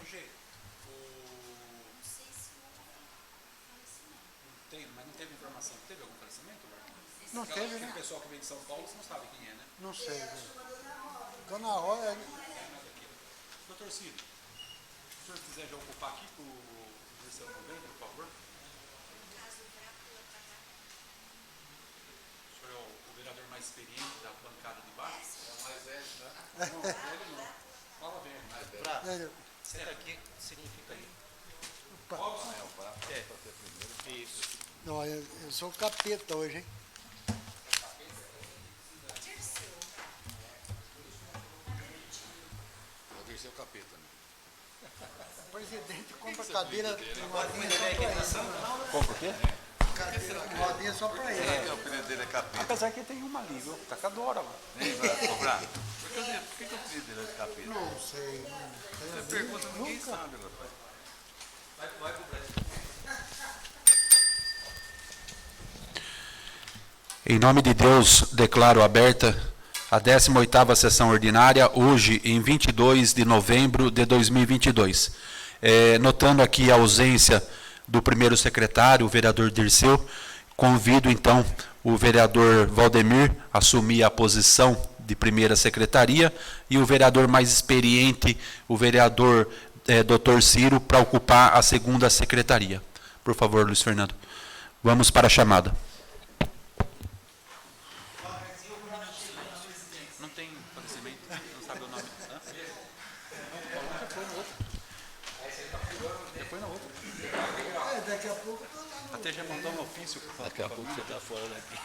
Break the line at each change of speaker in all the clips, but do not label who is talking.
jeito.
Não sei se houve falecimento.
Mas não teve informação. Teve algum falecimento?
Não teve, né?
O pessoal que vem de São Paulo, você não sabe quem é, né?
Não sei. Dona Rosa.
Doutor Ciro, se o senhor quiser já ocupar aqui para o Dirceu também, por favor. O senhor é o vereador mais experiente da bancada de baixo? É o mais velho, né? Não, velho não. Fala velho. Mais velho.
Senta aqui, significa aí. Isso.
Não, eu sou o capeta hoje, hein?
O Dirceu capeta, né?
O presidente compra cadeira.
Compra o quê?
Rodinha só pra ele.
O apelido dele é capeta.
Apesar que tem uma ali, viu? Tá com a Dora lá.
Nem vai cobrar. Por que o apelido dele é capeta?
Não sei.
Você pergunta, ninguém sabe, rapaz. Vai pro Brasil.
Em nome de Deus, declaro aberta a 18ª sessão ordinária, hoje, em 22 de novembro de 2022. Notando aqui a ausência do primeiro secretário, o vereador Dirceu, convido, então, o vereador Valdemir a assumir a posição de primeira secretaria e o vereador mais experiente, o vereador Dr. Ciro, para ocupar a segunda secretaria. Por favor, Luiz Fernando. Vamos para a chamada. Não tem conhecimento, não sabe o nome. Depois na outra.
Daqui a pouco.
Até já mandou um ofício.
Daqui a pouco você tá fora daqui.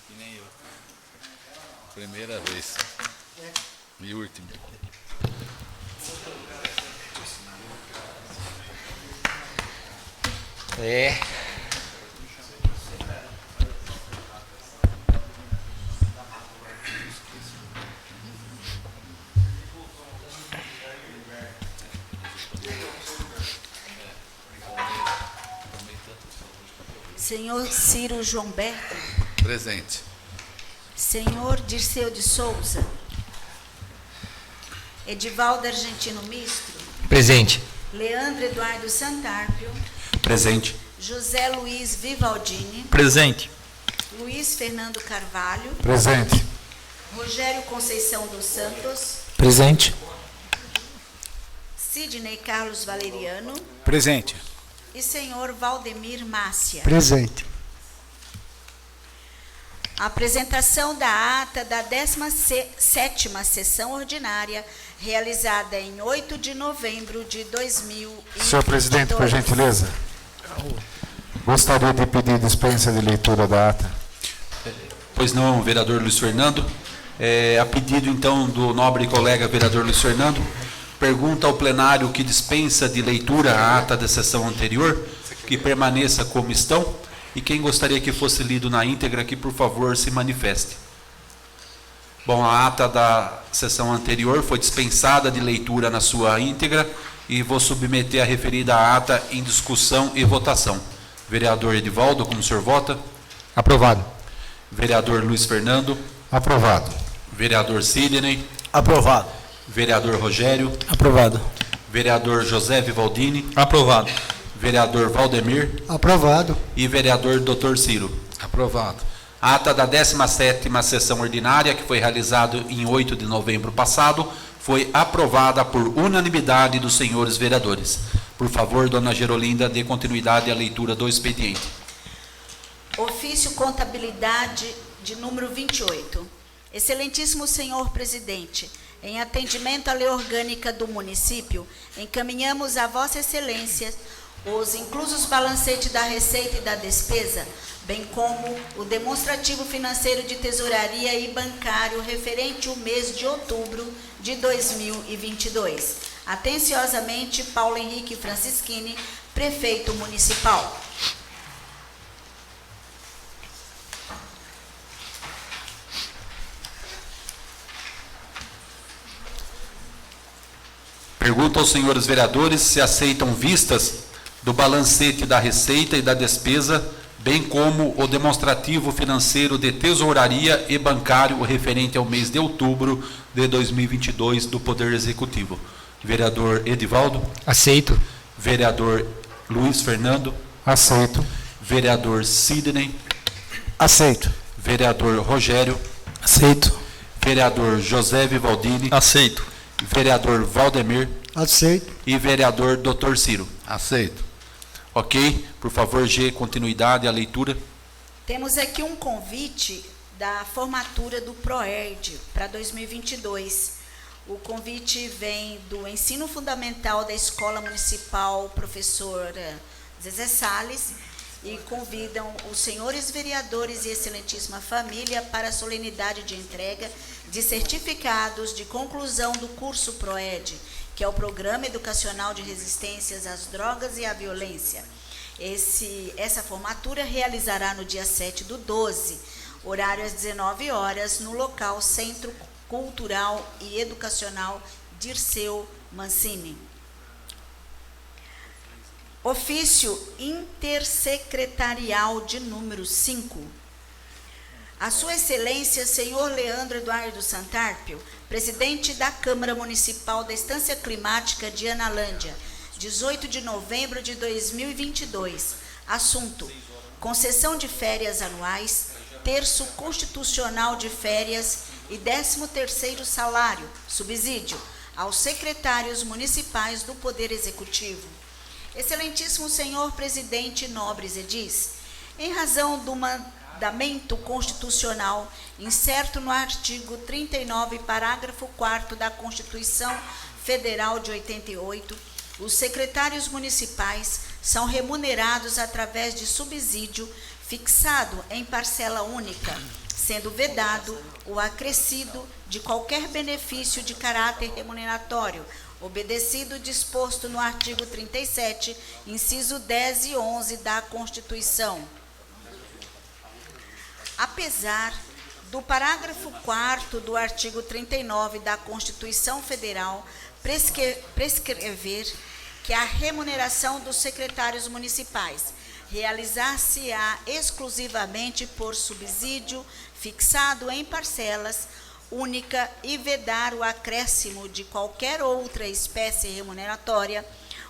Que nem eu. Primeira vez. E última.
Senhor Ciro João Berto.
Presente.
Senhor Dirceu de Souza. Edivaldo Argentino Mistro.
Presente.
Leandro Eduardo Santarpio.
Presente.
José Luiz Vivaldini.
Presente.
Luiz Fernando Carvalho.
Presente.
Rogério Conceição dos Santos.
Presente.
Sidney Carlos Valeriano.
Presente.
E senhor Valdemir Mácia.
Presente.
A apresentação da ata da 17ª sessão ordinária, realizada em 8 de novembro de 2022.
Senhor presidente, por gentileza, gostaria de pedir dispensa de leitura da ata.
Pois não, vereador Luiz Fernando. A pedido, então, do nobre colega vereador Luiz Fernando, pergunta ao plenário que dispensa de leitura a ata da sessão anterior, que permaneça como estão, e quem gostaria que fosse lido na íntegra, que por favor se manifeste. Bom, a ata da sessão anterior foi dispensada de leitura na sua íntegra e vou submeter a referida ata em discussão e votação. Vereador Edivaldo, como o senhor vota?
Aprovado.
Vereador Luiz Fernando?
Aprovado.
Vereador Sidney?
Aprovado.
Vereador Rogério?
Aprovado.
Vereador José Vivaldini?
Aprovado.
Vereador Valdemir?
Aprovado.
E vereador Dr. Ciro?
Aprovado.
A ata da 17ª sessão ordinária, que foi realizada em 8 de novembro passado, foi aprovada por unanimidade dos senhores vereadores. Por favor, dona Gerolinda, dê continuidade à leitura do expediente.
Ofício Contabilidade de número 28. Excelentíssimo senhor presidente, em atendimento à lei orgânica do município, encaminhamos a vossa excelência os inclusos balancete da receita e da despesa, bem como o demonstrativo financeiro de tesouraria e bancário referente ao mês de outubro de 2022. Atenciosamente, Paulo Henrique Francischini, prefeito municipal.
Pergunto aos senhores vereadores se aceitam vistas do balancete da receita e da despesa, bem como o demonstrativo financeiro de tesouraria e bancário referente ao mês de outubro de 2022 do Poder Executivo. Vereador Edivaldo.
Aceito.
Vereador Luiz Fernando.
Aceito.
Vereador Sidney.
Aceito.
Vereador Rogério.
Aceito.
Vereador José Vivaldini.
Aceito.
Vereador Valdemir.
Aceito.
E vereador Dr. Ciro.
Aceito.
Ok? Por favor, G, continuidade à leitura.
Temos aqui um convite da formatura do PROERD para 2022. O convite vem do Ensino Fundamental da Escola Municipal Professor Zezé Salles e convidam os senhores vereadores e excelentíssima família para a solenidade de entrega de certificados de conclusão do curso PROED, que é o Programa Educacional de Resistências às Drogas e à Violência. Essa formatura realizará no dia 7/12, horário às 19 horas, no local Centro Cultural e Educacional Dirceu Mancini. Ofício intersecretarial de número 5. A Sua Excelência, senhor Leandro Eduardo Santarpio, presidente da Câmara Municipal da Estância Climática de Analândia, 18 de novembro de 2022. Assunto: concessão de férias anuais, terço constitucional de férias e 13º salário, subsídio, aos secretários municipais do Poder Executivo. Excelentíssimo senhor presidente Nobres Edis, em razão do mandamento constitucional incerto no artigo 39, parágrafo 4º da Constituição Federal de 88, os secretários municipais são remunerados através de subsídio fixado em parcela única, sendo vedado o acrescido de qualquer benefício de caráter remuneratório, obedecido o disposto no artigo 37, inciso 10 e 11 da Constituição. Apesar do parágrafo 4º do artigo 39 da Constituição Federal prescrever que a remuneração dos secretários municipais realizar-se-á exclusivamente por subsídio fixado em parcelas única e vedar o acréscimo de qualquer outra espécie remuneratória,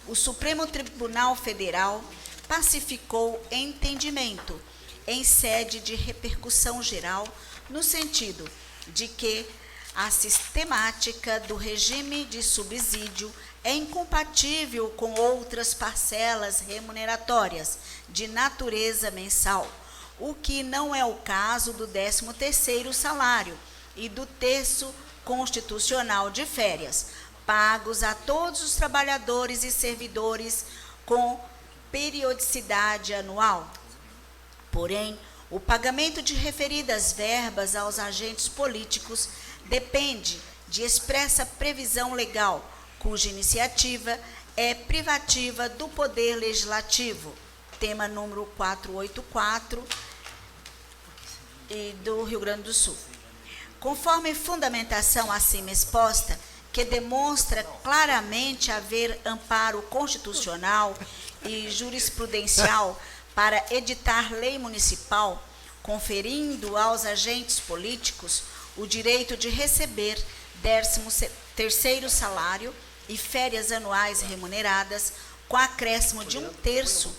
o Supremo Tribunal Federal pacificou entendimento em sede de repercussão geral, no sentido de que a sistemática do regime de subsídio é incompatível com outras parcelas remuneratórias de natureza mensal, o que não é o caso do 13º salário e do terço constitucional de férias, pagos a todos os trabalhadores e servidores com periodicidade anual. Porém, o pagamento de referidas verbas aos agentes políticos depende de expressa previsão legal, cuja iniciativa é privativa do Poder Legislativo, tema número 484 do Rio Grande do Sul. Conforme fundamentação acima exposta, que demonstra claramente haver amparo constitucional e jurisprudencial para editar lei municipal, conferindo aos agentes políticos o direito de receber 13º salário e férias anuais remuneradas, com acréscimo de 1/3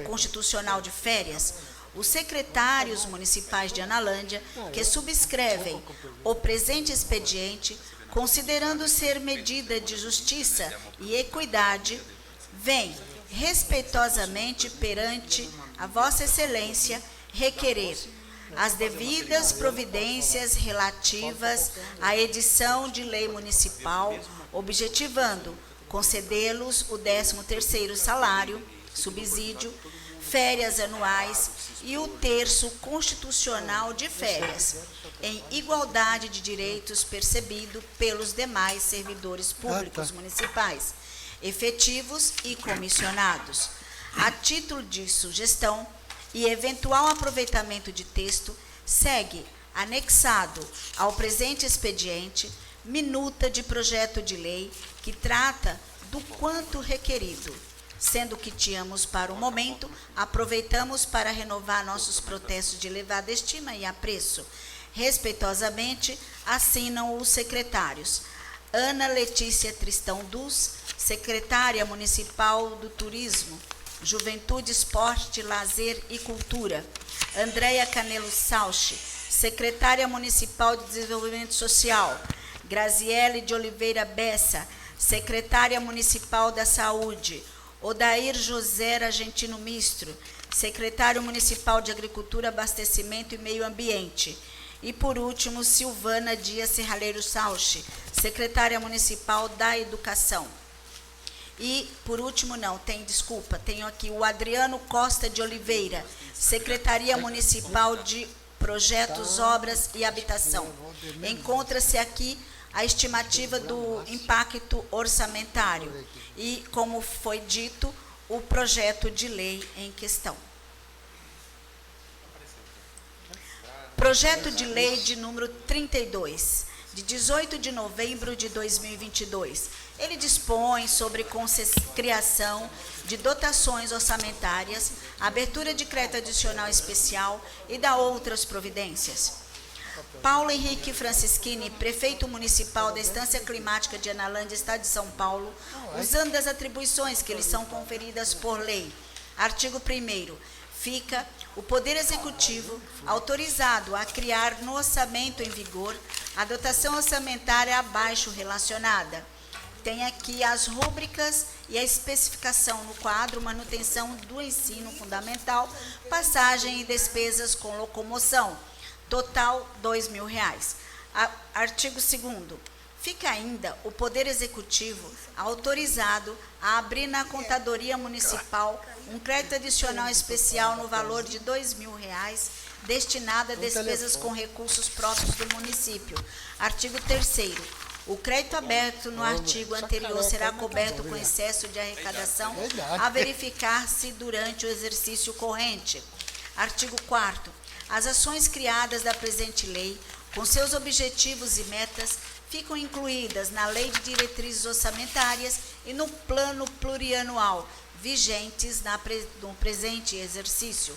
constitucional de férias, os secretários municipais de Analândia, que subscrevem o presente expediente, considerando ser medida de justiça e equidade, vêm respeitosamente perante a Vossa Excelência requerer as devidas providências relativas à edição de lei municipal, objetivando concedê-los o 13º salário, subsídio, férias anuais e o terço constitucional de férias, em igualdade de direitos percebido pelos demais servidores públicos municipais, efetivos e comissionados. A título de sugestão e eventual aproveitamento de texto, segue anexado ao presente expediente minuta de projeto de lei que trata do quanto requerido. Sendo que tínhamos para o momento, aproveitamos para renovar nossos protestos de elevada estima e apreço. Respeitosamente, assinam os secretários Ana Letícia Tristão Dus, secretária municipal do Turismo, Juventude, Esporte, Lazer e Cultura. Andréia Canelo Salchi, secretária municipal de Desenvolvimento Social. Graziele de Oliveira Bessa, secretária municipal da Saúde. Odair José Argentino Mistro, secretário municipal de Agricultura, Abastecimento e Meio Ambiente. E, por último, Silvana Dias Serralheiro Salchi, secretária municipal da Educação. E, por último, tenho aqui o Adriano Costa de Oliveira, Secretaria Municipal de Projetos, Obras e Habitação. Encontra-se aqui a estimativa do impacto orçamentário e, como foi dito, o projeto de lei em questão. Projeto de lei de número 32, de 18 de novembro de 2022. Ele dispõe sobre criação de dotações orçamentárias, abertura de crédito adicional especial e da outras providências. Paulo Henrique Francischini, prefeito municipal da Estância Climática de Analândia, Estado de São Paulo, usando as atribuições que lhe são conferidas por lei. Artigo 1º. Fica o Poder Executivo autorizado a criar no orçamento em vigor a dotação orçamentária abaixo relacionada. Tem aqui as rúbricas e a especificação no quadro: manutenção do ensino fundamental, passagem e despesas com locomoção. Total, R$2.000. Artigo 2º. Fica ainda o Poder Executivo autorizado a abrir na Contadoria Municipal um crédito adicional especial no valor de R$2.000 destinado a despesas com recursos próprios do município. Artigo 3º. O crédito aberto no artigo anterior será coberto com excesso de arrecadação a verificar-se durante o exercício corrente. Artigo 4º. As ações criadas da presente lei, com seus objetivos e metas, ficam incluídas na Lei de Diretrizes Orçamentárias e no Plano Plurianual, vigentes no presente exercício.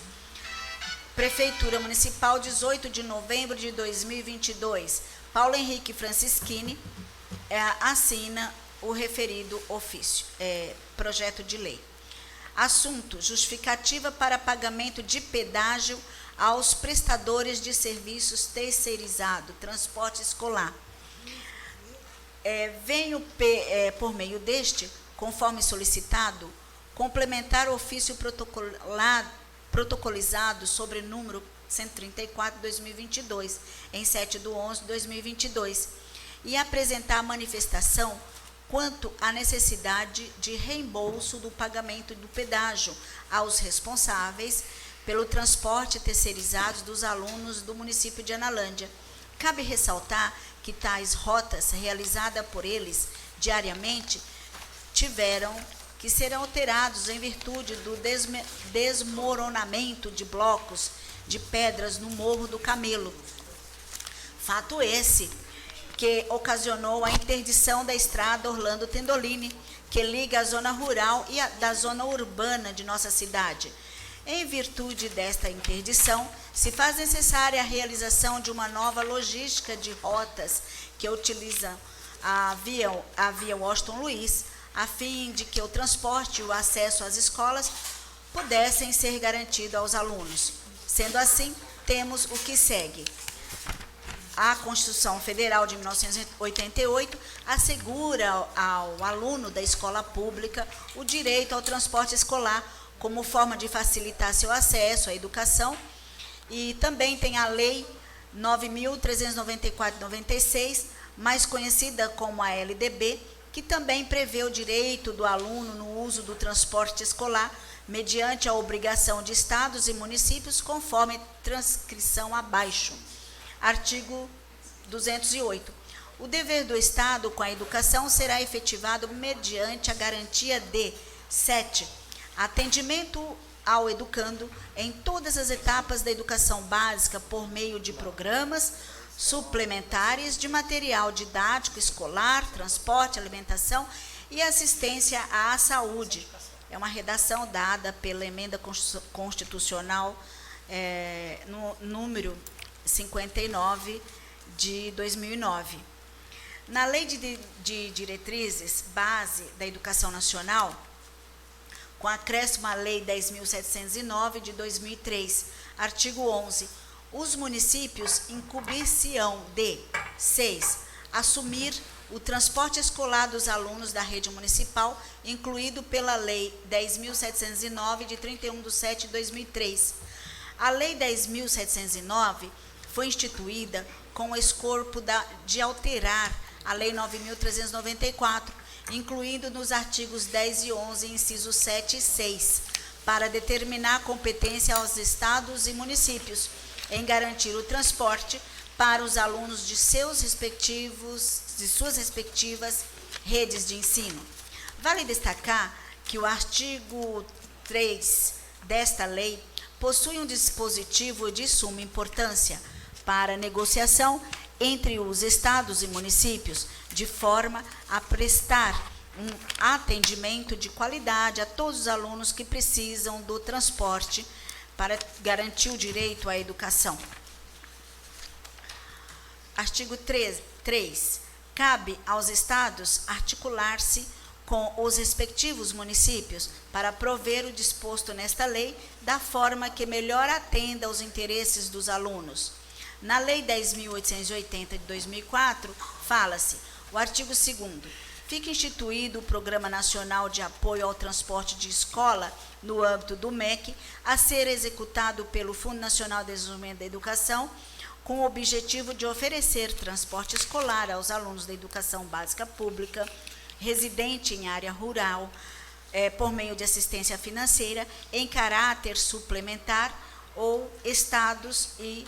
Prefeitura Municipal, 18 de novembro de 2022. Paulo Henrique Francischini assina o referido projeto de lei. Assunto: justificativa para pagamento de pedágio aos prestadores de serviços terceirizado, transporte escolar. Venho, por meio deste, conforme solicitado, complementar o ofício protocolizado sobre número 134/2022, em 7/11/2022, e apresentar a manifestação quanto à necessidade de reembolso do pagamento do pedágio aos responsáveis pelo transporte terceirizado dos alunos do município de Analândia. Cabe ressaltar que tais rotas, realizadas por eles diariamente, tiveram que ser alterados em virtude do desmoronamento de blocos de pedras no Morro do Camelo. Fato esse que ocasionou a interdição da estrada Orlando Tendolini, que liga a zona rural e da zona urbana de nossa cidade. Em virtude desta interdição, se faz necessária a realização de uma nova logística de rotas que utilizam a via Washington Luiz, a fim de que o transporte e o acesso às escolas pudessem ser garantidos aos alunos. Sendo assim, temos o que segue. A Constituição Federal de 1988 assegura ao aluno da escola pública o direito ao transporte escolar como forma de facilitar seu acesso à educação, e também tem a Lei 9.394/96, mais conhecida como a LDB, que também prevê o direito do aluno no uso do transporte escolar, mediante a obrigação de estados e municípios, conforme transcrição abaixo. Artigo 208. O dever do Estado com a educação será efetivado mediante a garantia de 7. Atendimento ao educando em todas as etapas da educação básica por meio de programas suplementares de material didático escolar, transporte, alimentação e assistência à saúde. É uma redação dada pela emenda constitucional no número 59 de 2009. Na Lei de Diretrizes Base da Educação Nacional, com acréscimo à Lei 10.709 de 2003, artigo 11, os municípios incumbir-se-ão de 6. Assumir o transporte escolar dos alunos da rede municipal, incluído pela Lei 10.709 de 31/7 de 2003. A Lei 10.709 foi instituída com o escopo de alterar a Lei 9.394, incluindo nos artigos 10 e 11, incisos 7 e 6, para determinar a competência aos estados e municípios em garantir o transporte para os alunos de suas respectivas redes de ensino. Vale destacar que o artigo 3 desta lei possui um dispositivo de suma importância para negociação entre os estados e municípios, de forma a prestar um atendimento de qualidade a todos os alunos que precisam do transporte para garantir o direito à educação. Artigo 3. Cabe aos estados articular-se com os respectivos municípios para prover o disposto nesta lei da forma que melhor atenda aos interesses dos alunos. Na Lei 10.880 de 2004, fala-se, o artigo 2º, fica instituído o Programa Nacional de Apoio ao Transporte de Escola no âmbito do MEC, a ser executado pelo Fundo Nacional de Desenvolvimento da Educação, com o objetivo de oferecer transporte escolar aos alunos da educação básica pública, residente em área rural, por meio de assistência financeira, em caráter suplementar, ou estados e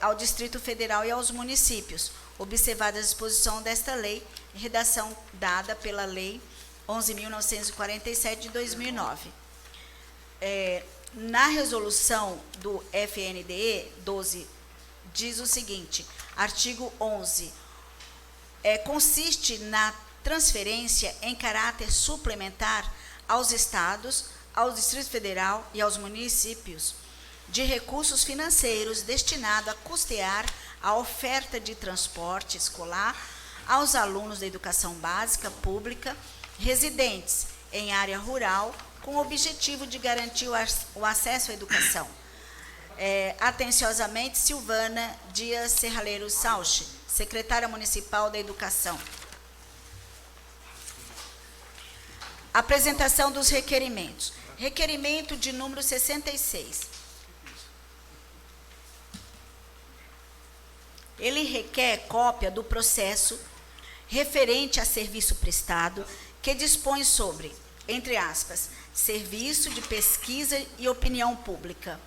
ao Distrito Federal e aos municípios, observada a disposição desta lei, redação dada pela Lei 11.947 de 2009. Na resolução do FNDE 12, diz o seguinte, artigo 11, consiste na transferência em caráter suplementar aos estados, ao Distrito Federal e aos municípios de recursos financeiros destinados a custear a oferta de transporte escolar aos alunos da educação básica pública residentes em área rural, com o objetivo de garantir o acesso à educação. Atenciosamente, Silvana Dias Serralheiro Sauche, secretária municipal da Educação. Apresentação dos requerimentos. Requerimento de número 66. Ele requer cópia do processo referente a serviço prestado, que dispõe sobre, entre aspas, serviço de pesquisa e opinião pública.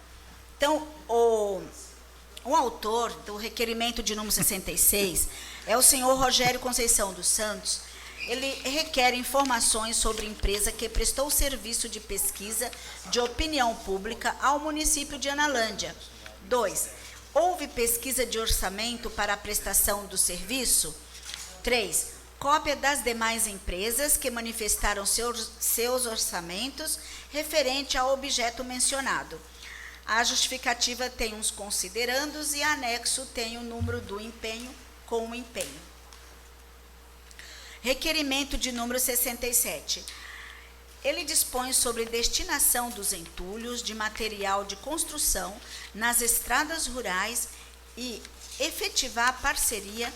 Então, o autor do requerimento de número 66 é o senhor Rogério Conceição dos Santos. Ele requer informações sobre a empresa que prestou serviço de pesquisa de opinião pública ao município de Analândia. 2. Houve pesquisa de orçamento para a prestação do serviço? 3. Cópia das demais empresas que manifestaram seus orçamentos referente ao objeto mencionado. A justificativa tem uns considerandos e anexo tem o número do empenho com o empenho. Requerimento de número 67. Ele dispõe sobre destinação dos entulhos de material de construção nas estradas rurais e efetivar a parceria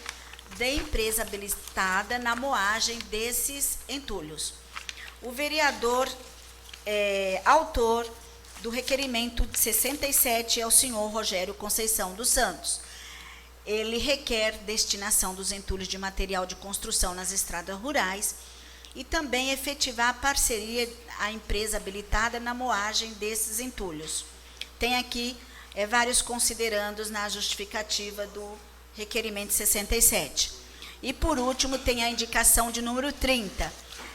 da empresa habilitada na moagem desses entulhos. O vereador autor do requerimento de 67 é o senhor Rogério Conceição dos Santos. Ele requer destinação dos entulhos de material de construção nas estradas rurais e também efetivar a parceria à empresa habilitada na moagem desses entulhos. Tem aqui vários considerandos na justificativa do requerimento 67. E, por último, tem a indicação de número 30.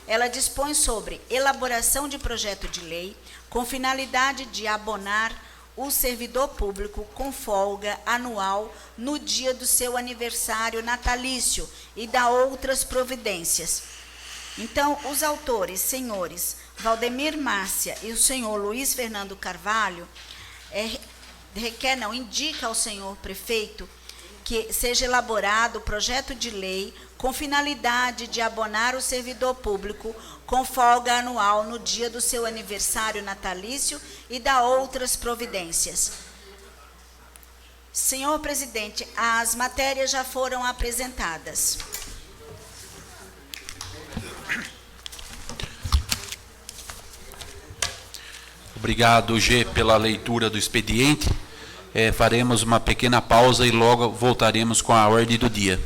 Ela dispõe sobre elaboração de projeto de lei com finalidade de abonar o servidor público com folga anual no dia do seu aniversário natalício e da outras providências. Então, os autores, senhores Valdemir Márcia e o senhor Luiz Fernando Carvalho, indica ao senhor prefeito que seja elaborado o projeto de lei com finalidade de abonar o servidor público com folga anual no dia do seu aniversário natalício e da outras providências. Senhor presidente, as matérias já foram apresentadas.
Obrigado, G, pela leitura do expediente. Faremos uma pequena pausa e logo voltaremos com a ordem do dia.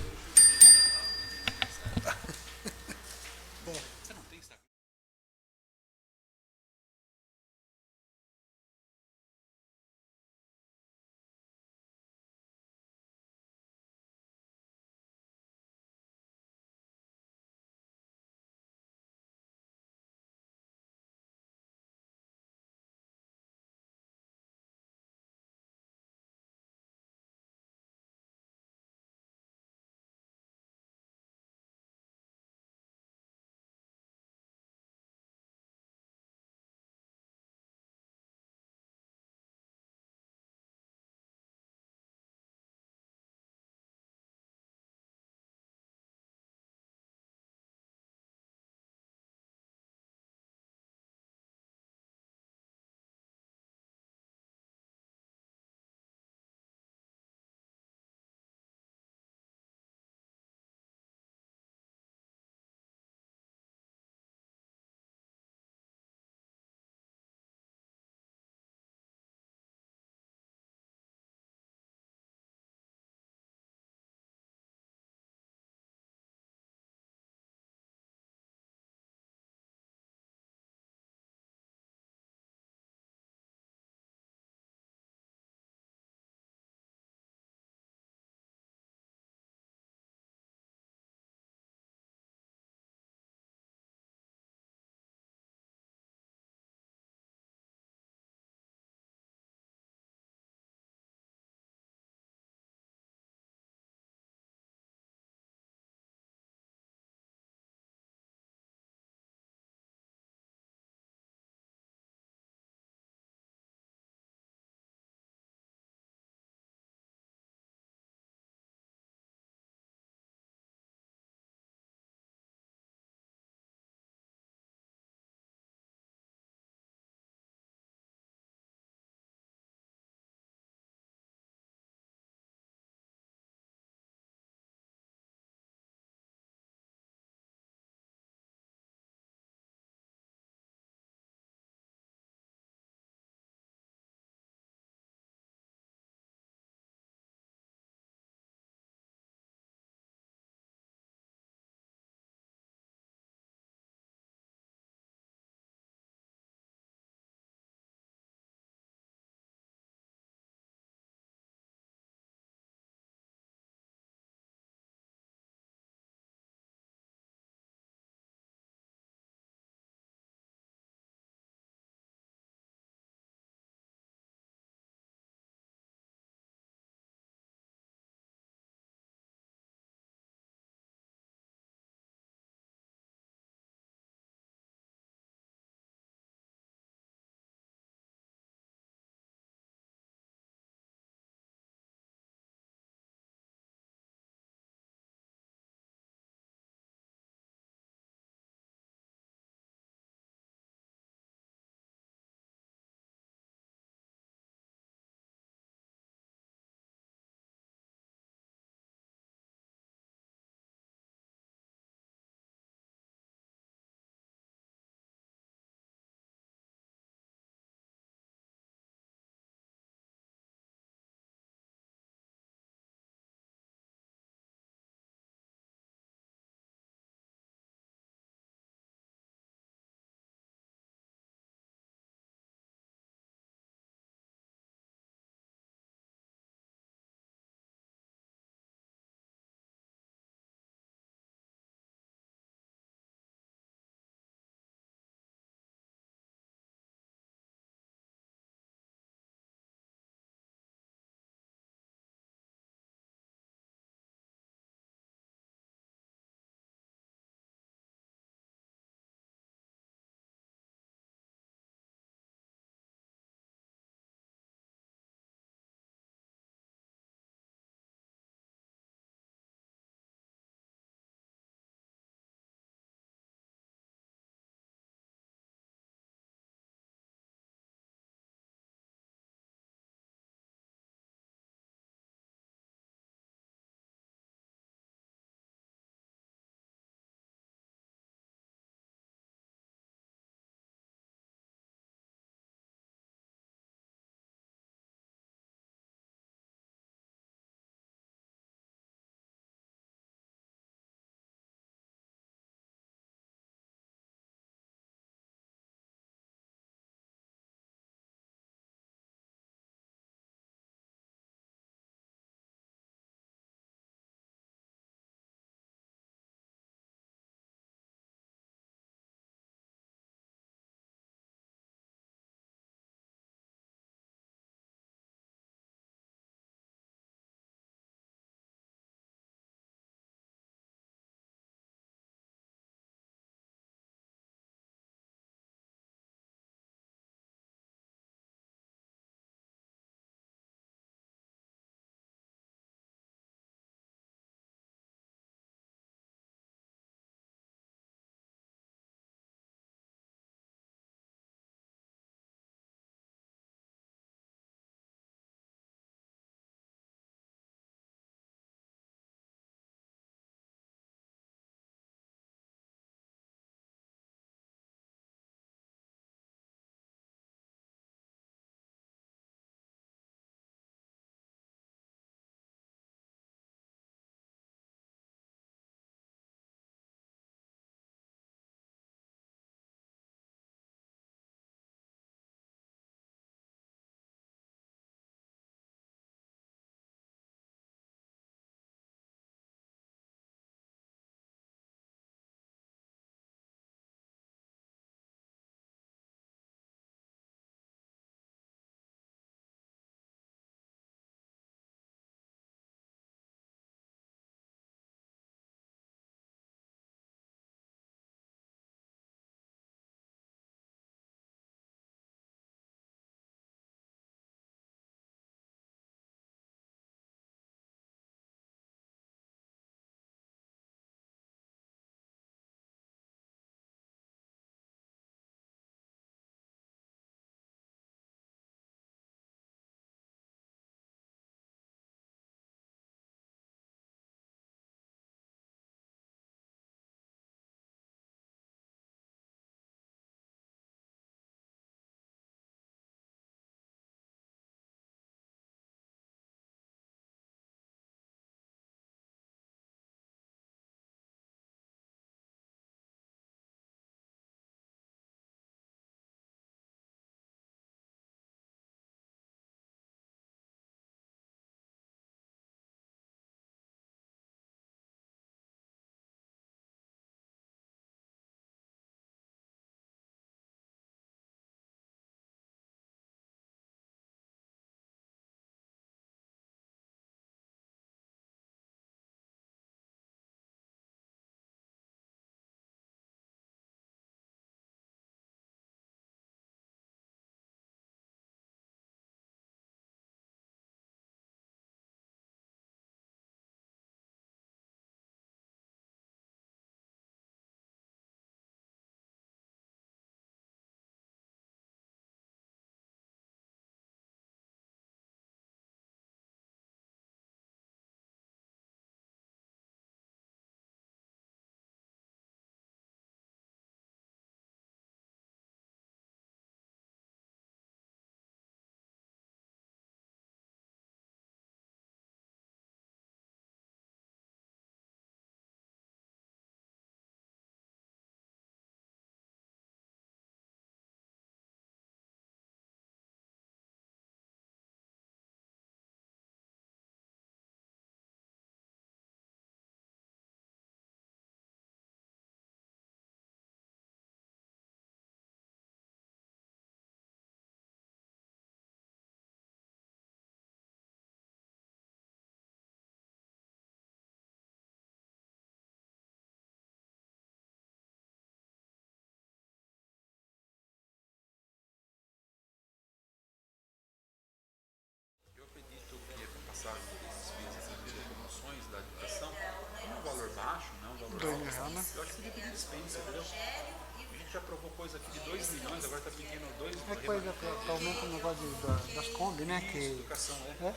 Eu acho que podia pedir dispensa, entendeu? A gente já aprovou coisa aqui de 2 milhões, agora está pedindo 2
É coisa que aumenta o negócio das Kombi, né? Que
educação, é?
é.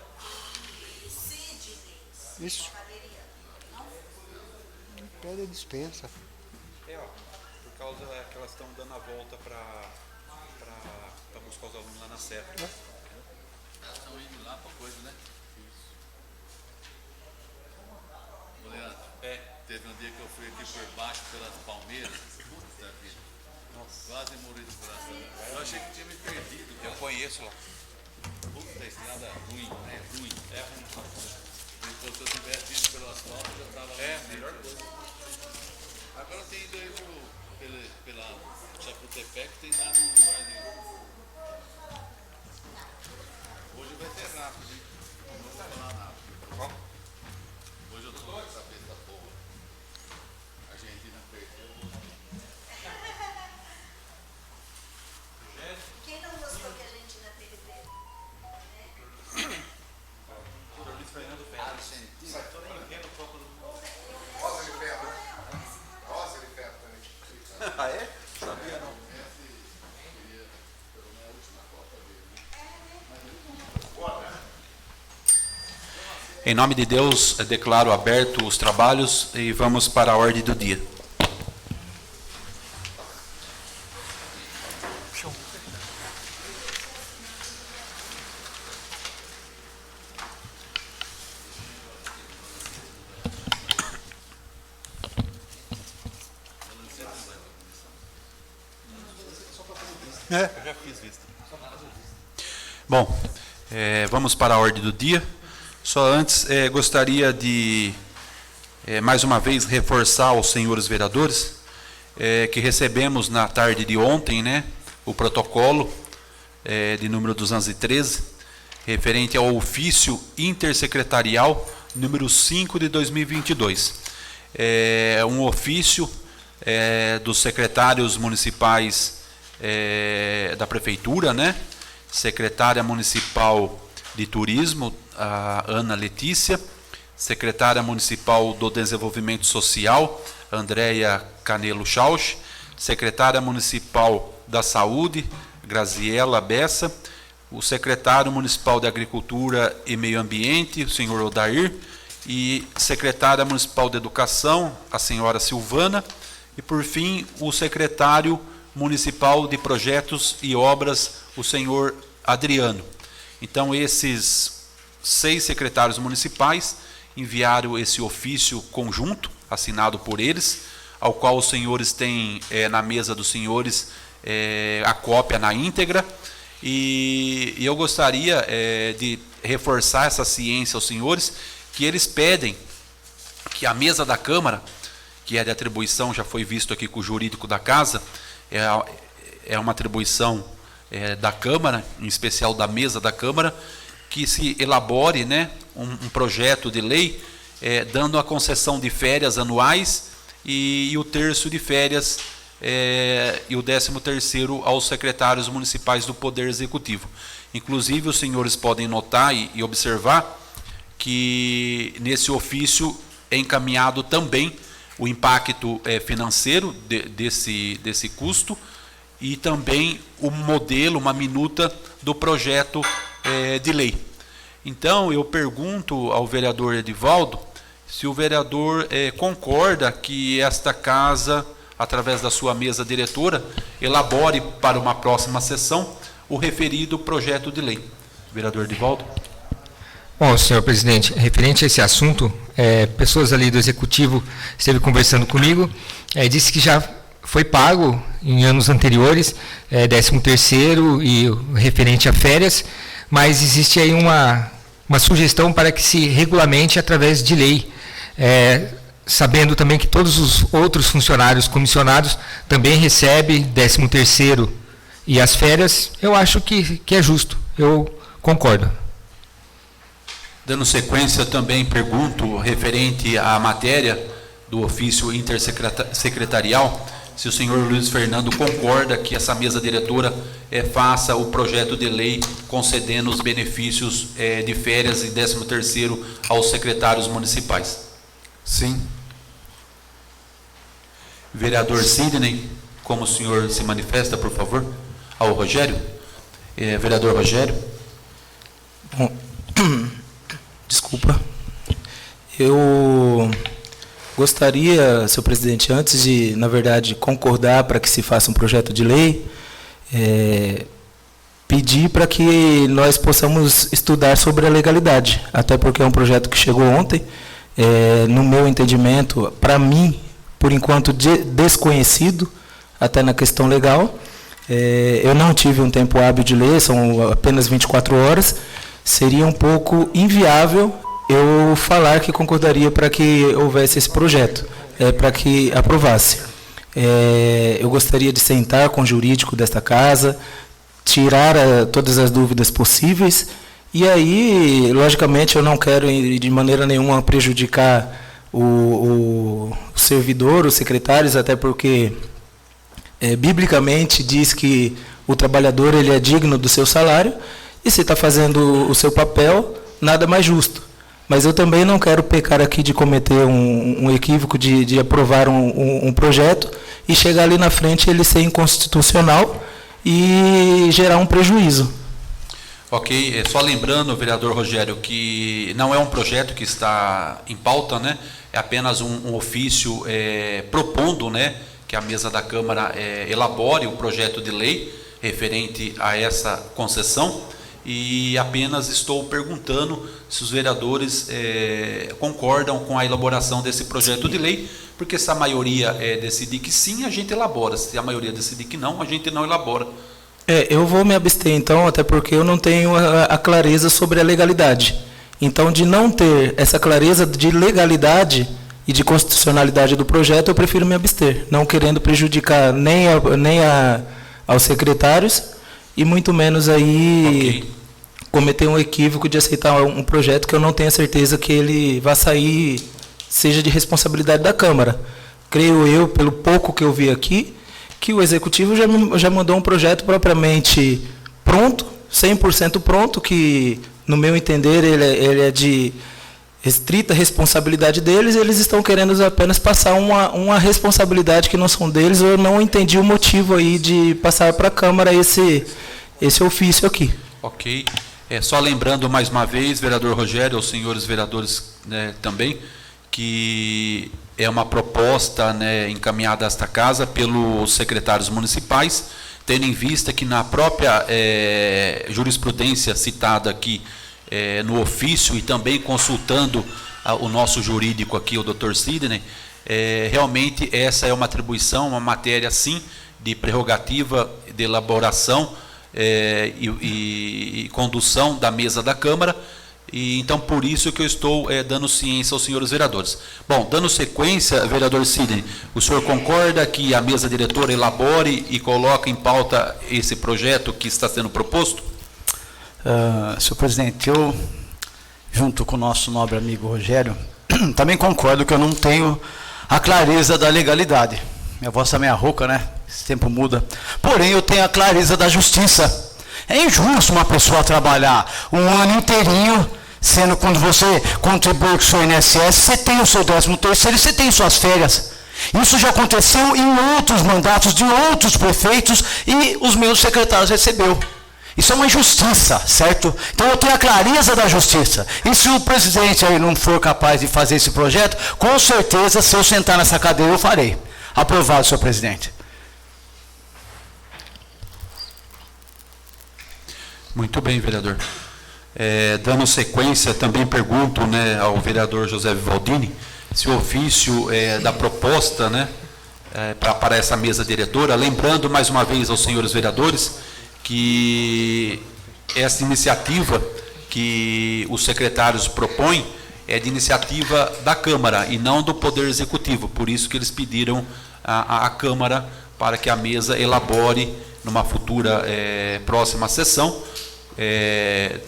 Isso. Pede a dispensa.
É, ó, por causa que elas estão dando a volta para buscar os alunos lá na Serra.
Elas estão indo lá para coisa, né? Ô, Leandro, teve um dia que eu fui aqui por baixo pelas palmeiras. Puta vida. Quase morri do coração. Eu achei que tinha me perdido.
Eu conheço lá.
Puta, estrada ruim, é ruim. É ruim. Se eu tivesse ido pelo asfalto, eu já estava lá.
É, melhor coisa.
Agora tem ido aí pela Chapultepec, tem dado um lugar nenhum. Hoje vai ter rápido, hein? Não vou falar nada.
Qual?
Hoje eu tô com essa cabeça boa. A Argentina perdeu.
Quem não gostou que a gente na TV?
Luiz Fernando Ferro.
Argentina.
Tô nem vendo Copa do Mundo.
Rosa de ferro. Rosa de ferro também.
Ah, é? Sabia não. Em nome de Deus, declaro aberto os trabalhos e vamos para a ordem do dia.
É.
Eu já fiz vista. Bom, vamos para a ordem do dia. Só antes, gostaria de, mais uma vez, reforçar aos senhores vereadores que recebemos na tarde de ontem, né, o protocolo de número 213, referente ao ofício intersecretarial número 5 de 2022. É um ofício dos secretários municipais da prefeitura, né? Secretária municipal de turismo, a Ana Letícia, secretária municipal do desenvolvimento social, Andréia Canelo Schausch, secretária municipal da saúde, Graziela Bessa, o secretário municipal de agricultura e meio ambiente, o senhor Odair, e secretária municipal de educação, a senhora Silvana, e por fim o secretário municipal de projetos e obras, o senhor Adriano. Então, esses 6 secretários municipais enviaram esse ofício conjunto, assinado por eles, ao qual os senhores têm na mesa dos senhores a cópia na íntegra, e eu gostaria de reforçar essa ciência aos senhores, que eles pedem que a mesa da Câmara, que é de atribuição, já foi visto aqui com o jurídico da casa, é uma atribuição da Câmara, em especial da mesa da Câmara, que se elabore, né, um projeto de lei dando a concessão de férias anuais e o terço de férias e o 13º aos secretários municipais do Poder Executivo. Inclusive, os senhores podem notar e observar que nesse ofício é encaminhado também o impacto financeiro desse custo e também o modelo, uma minuta do projeto de lei. Então, eu pergunto ao vereador Edivaldo se o vereador concorda que esta casa, através da sua mesa diretora, elabore para uma próxima sessão o referido projeto de lei. Vereador Edivaldo.
Bom, senhor presidente, referente a esse assunto, pessoas ali do Executivo esteve conversando comigo, disse que já foi pago em anos anteriores, 13º e referente a férias, mas existe aí uma sugestão para que se regulamente através de lei, sabendo também que todos os outros funcionários comissionados também recebem 13º e as férias, eu acho que é justo, eu concordo.
Dando sequência, também pergunto, referente à matéria do ofício intersecretarial, se o senhor Luiz Fernando concorda que essa mesa diretora faça o projeto de lei concedendo os benefícios de férias e 13º aos secretários municipais.
Sim.
Vereador Sidney, como o senhor se manifesta, por favor? Ao Rogério. Vereador Rogério.
Bom, desculpa. Eu gostaria, senhor presidente, antes de, na verdade, concordar para que se faça um projeto de lei, pedir para que nós possamos estudar sobre a legalidade, até porque é um projeto que chegou ontem, no meu entendimento, para mim, por enquanto, desconhecido, até na questão legal. Eu não tive um tempo hábil de ler, são apenas 24 horas, seria um pouco inviável eu falar que concordaria para que houvesse esse projeto, para que aprovasse. Eu gostaria de sentar com o jurídico desta casa, tirar todas as dúvidas possíveis, e aí, logicamente, eu não quero de maneira nenhuma prejudicar o servidor, os secretários, até porque biblicamente diz que o trabalhador ele é digno do seu salário, e se está fazendo o seu papel, nada mais justo. Mas eu também não quero pecar aqui de cometer um equívoco de aprovar um projeto e chegar ali na frente ele ser inconstitucional e gerar um prejuízo.
Ok, só lembrando, vereador Rogério, que não é um projeto que está em pauta, né? É apenas um ofício propondo, né, que a mesa da Câmara elabore o projeto de lei referente a essa concessão, e apenas estou perguntando se os vereadores concordam com a elaboração desse projeto de lei, porque se a maioria decidir que sim, a gente elabora, se a maioria decidir que não, a gente não elabora.
Eu vou me abster então, até porque eu não tenho a clareza sobre a legalidade. Então, de não ter essa clareza de legalidade e de constitucionalidade do projeto, eu prefiro me abster, não querendo prejudicar nem aos secretários e muito menos aí cometer um equívoco de aceitar um projeto que eu não tenho certeza que ele vá sair, seja de responsabilidade da Câmara. Creio eu, pelo pouco que eu vi aqui, que o Executivo já mandou um projeto propriamente pronto, 100% pronto, que, no meu entender, ele é de estrita responsabilidade deles, e eles estão querendo apenas passar uma responsabilidade que não são deles. Eu não entendi o motivo aí de passar para a Câmara esse ofício aqui.
Ok. Só lembrando mais uma vez, vereador Rogério, aos senhores vereadores, né, também, que é uma proposta, né, encaminhada a esta casa pelos secretários municipais, tendo em vista que na própria jurisprudência citada aqui no ofício, e também consultando o nosso jurídico aqui, o Dr. Sidney, realmente essa é uma atribuição, uma matéria, sim, de prerrogativa de elaboração e condução da mesa da Câmara, e então por isso que eu estou dando ciência aos senhores vereadores. Bom, dando sequência, vereador Sidney, o senhor concorda que a mesa diretora elabore e coloque em pauta esse projeto que está sendo proposto?
Senhor presidente, eu, junto com o nosso nobre amigo Rogério, também concordo que eu não tenho a clareza da legalidade. Minha voz também é rouca, né? Esse tempo muda. Porém, eu tenho a clareza da justiça. É injusto uma pessoa trabalhar um ano inteirinho, sendo quando você contribui com o seu INSS, você tem o seu 13º e você tem suas férias. Isso já aconteceu em outros mandatos de outros prefeitos e os meus secretários recebeu. Isso é uma injustiça, certo? Então eu tenho a clareza da justiça. E se o presidente aí não for capaz de fazer esse projeto, com certeza, se eu sentar nessa cadeira, eu farei. Aprovado, senhor presidente.
Muito bem, vereador. Dando sequência, também pergunto, né, ao vereador José Vivaldini se o ofício da proposta, né, para essa mesa diretora, lembrando mais uma vez aos senhores vereadores que essa iniciativa que os secretários propõem é de iniciativa da Câmara e não do Poder Executivo, por isso que eles pediram à Câmara para que a mesa elabore numa futura próxima sessão.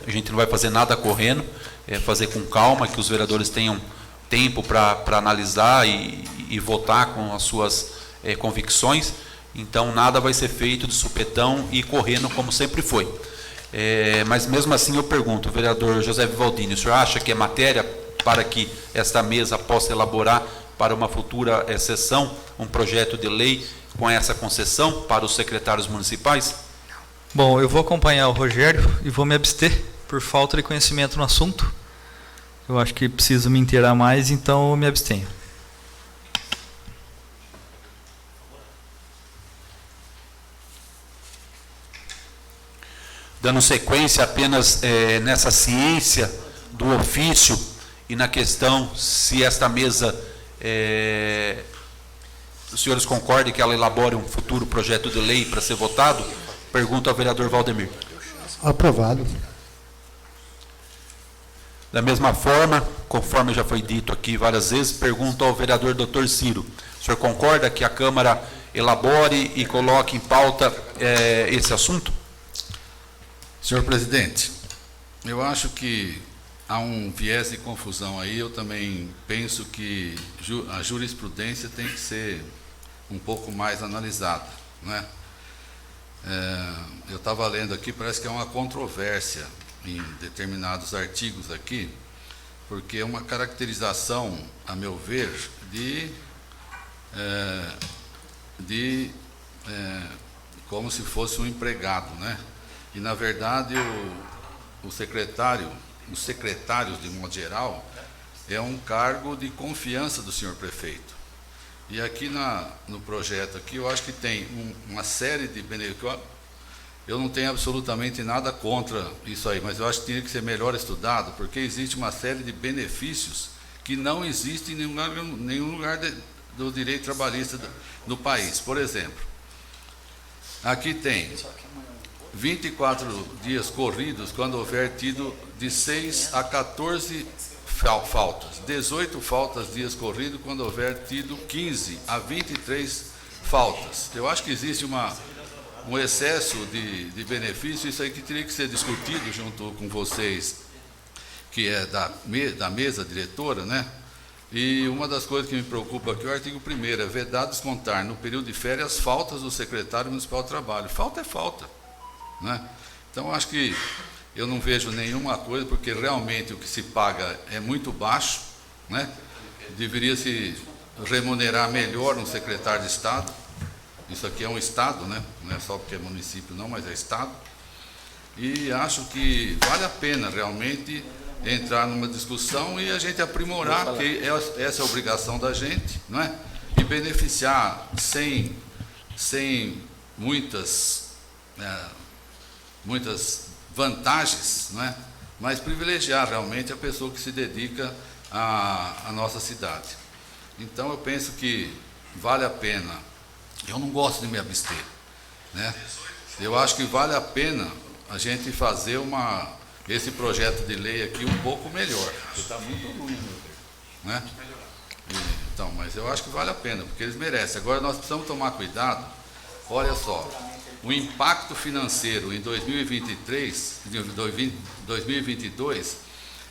A gente não vai fazer nada correndo, fazer com calma, que os vereadores tenham tempo para analisar e votar com as suas convicções. Então nada vai ser feito de supetão e correndo como sempre foi. Mas mesmo assim eu pergunto, vereador José Vivaldini, o senhor acha que é matéria para que esta mesa possa elaborar para uma futura sessão, um projeto de lei com essa concessão para os secretários municipais?
Bom, eu vou acompanhar o Rogério e vou me abster por falta de conhecimento no assunto. Eu acho que preciso me inteirar mais, então eu me abstenho.
Dando sequência apenas nessa ciência do ofício e na questão se esta mesa, os senhores concordam que ela elabore um futuro projeto de lei para ser votado? Pergunto ao vereador Valdemir.
Aprovado.
Da mesma forma, conforme já foi dito aqui várias vezes, pergunto ao vereador Dr. Ciro. O senhor concorda que a Câmara elabore e coloque em pauta esse assunto?
Senhor presidente, eu acho que há um viés de confusão aí. Eu também penso que a jurisprudência tem que ser um pouco mais analisada, né? Eu estava lendo aqui, parece que é uma controvérsia em determinados artigos aqui, porque é uma caracterização, a meu ver, de como se fosse um empregado, né? E, na verdade, os secretários, de modo geral, é um cargo de confiança do senhor prefeito. E aqui no projeto, aqui, eu acho que tem uma série de benefícios. Eu não tenho absolutamente nada contra isso aí, mas eu acho que tinha que ser melhor estudado, porque existe uma série de benefícios que não existem em nenhum lugar do direito trabalhista do país. Por exemplo, aqui tem 24 dias corridos quando houver tido de 6 a 14 faltas, 18 faltas dias corridos quando houver tido 15 a 23 faltas. Eu acho que existe um excesso de benefício, isso aí que teria que ser discutido junto com vocês, que é da mesa diretora, né? E uma das coisas que me preocupa aqui é o artigo 1º, é vedado descontar no período de férias faltas do secretário municipal de trabalho. Falta é falta, né? Então, acho que eu não vejo nenhuma coisa, porque realmente o que se paga é muito baixo, né? Deveria se remunerar melhor um secretário de Estado. Isso aqui é um Estado, né? Não é só porque é município não, mas é Estado. E acho que vale a pena realmente entrar numa discussão e a gente aprimorar, que essa é a obrigação da gente, não é? E beneficiar sem muitas vantagens, não é? Mas privilegiar realmente a pessoa que se dedica à nossa cidade. Então, eu penso que vale a pena. Eu não gosto de me abster, né? Eu acho que vale a pena a gente fazer esse projeto de lei aqui um pouco melhor. Está muito ruim, né? Então, mas eu acho que vale a pena, porque eles merecem. Agora, nós precisamos tomar cuidado. Olha só, o impacto financeiro em 2022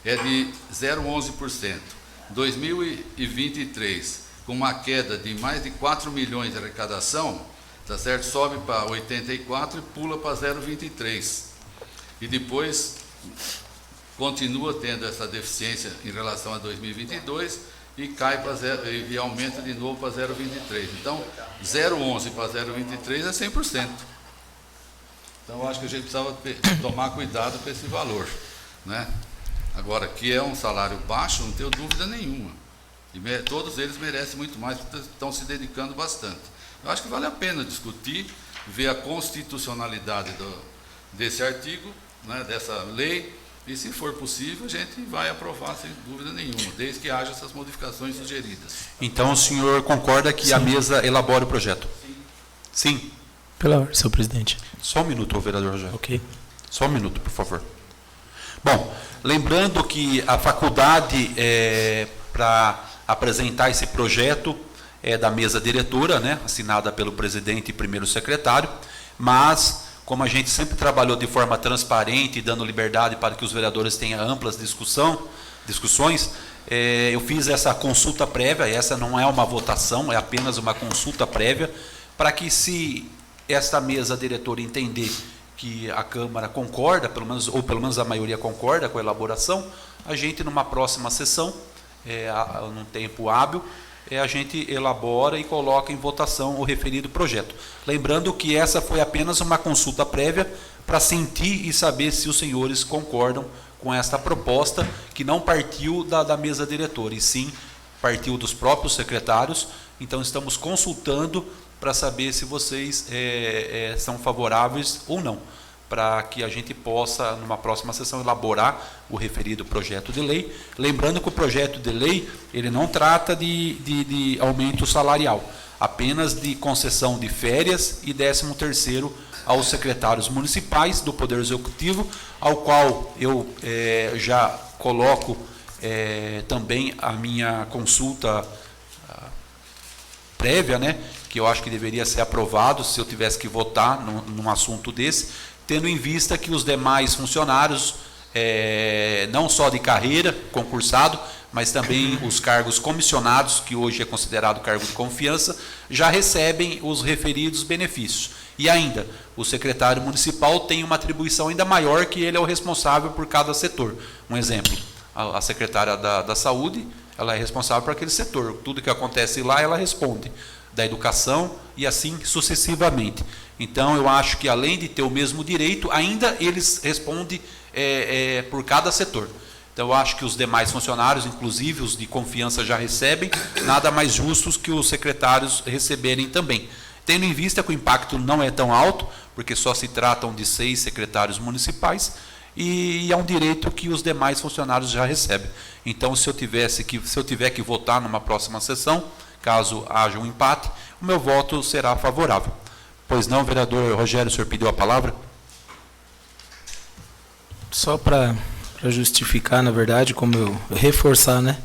é de 0,11%. 2023, com uma queda de mais de 4 milhões de arrecadação, tá certo? Sobe para 84 e pula para 0,23. E depois continua tendo essa deficiência em relação a 2022 e cai para e aumenta de novo para 0,23. Então, 0,11 para 0,23 é 100%. Então, eu acho que a gente precisava tomar cuidado com esse valor, né? Agora, que é um salário baixo, não tenho dúvida nenhuma. E todos eles merecem muito mais, porque estão se dedicando bastante. Eu acho que vale a pena discutir, ver a constitucionalidade desse artigo, né, dessa lei, e, se for possível, a gente vai aprovar sem dúvida nenhuma, desde que haja essas modificações sugeridas.
Então, o senhor concorda que a mesa elabore o projeto? Sim.
Pela ordem, senhor presidente.
Só um minuto, vereador Rogério.
Ok.
Só um minuto, por favor. Bom, lembrando que a faculdade para apresentar esse projeto é da mesa diretora, né, assinada pelo presidente e primeiro secretário, mas, como a gente sempre trabalhou de forma transparente, dando liberdade para que os vereadores tenham amplas discussões, eu fiz essa consulta prévia. Essa não é uma votação, é apenas uma consulta prévia, para que, se esta mesa diretora entender que a Câmara concorda, ou pelo menos a maioria concorda com a elaboração, a gente, numa próxima sessão, num tempo hábil, a gente elabora e coloca em votação o referido projeto. Lembrando que essa foi apenas uma consulta prévia para sentir e saber se os senhores concordam com esta proposta, que não partiu da mesa diretora, e sim partiu dos próprios secretários. Então estamos consultando para saber se vocês são favoráveis ou não, para que a gente possa, numa próxima sessão, elaborar o referido projeto de lei. Lembrando que o projeto de lei, ele não trata de aumento salarial, apenas de concessão de férias e 13º aos secretários municipais do Poder Executivo, ao qual eu já coloco também a minha consulta prévia, né, que eu acho que deveria ser aprovado se eu tivesse que votar num assunto desse, tendo em vista que os demais funcionários, não só de carreira, concursado, mas também os cargos comissionados, que hoje é considerado cargo de confiança, já recebem os referidos benefícios. E ainda, o secretário municipal tem uma atribuição ainda maior, que ele é o responsável por cada setor. Um exemplo, a secretária da saúde, ela é responsável por aquele setor. Tudo que acontece lá, ela responde. Da educação e assim sucessivamente. Então, eu acho que, além de ter o mesmo direito, ainda eles respondem por cada setor. Então, eu acho que os demais funcionários, inclusive os de confiança, já recebem, nada mais justos que os secretários receberem também. Tendo em vista que o impacto não é tão alto, porque só se tratam de 6 secretários municipais, e é um direito que os demais funcionários já recebem. Então, se eu tiver que votar numa próxima sessão, caso haja um empate, o meu voto será favorável. Pois não, vereador Rogério, o senhor pediu a palavra?
Só para justificar, na verdade, como eu reforçar, né?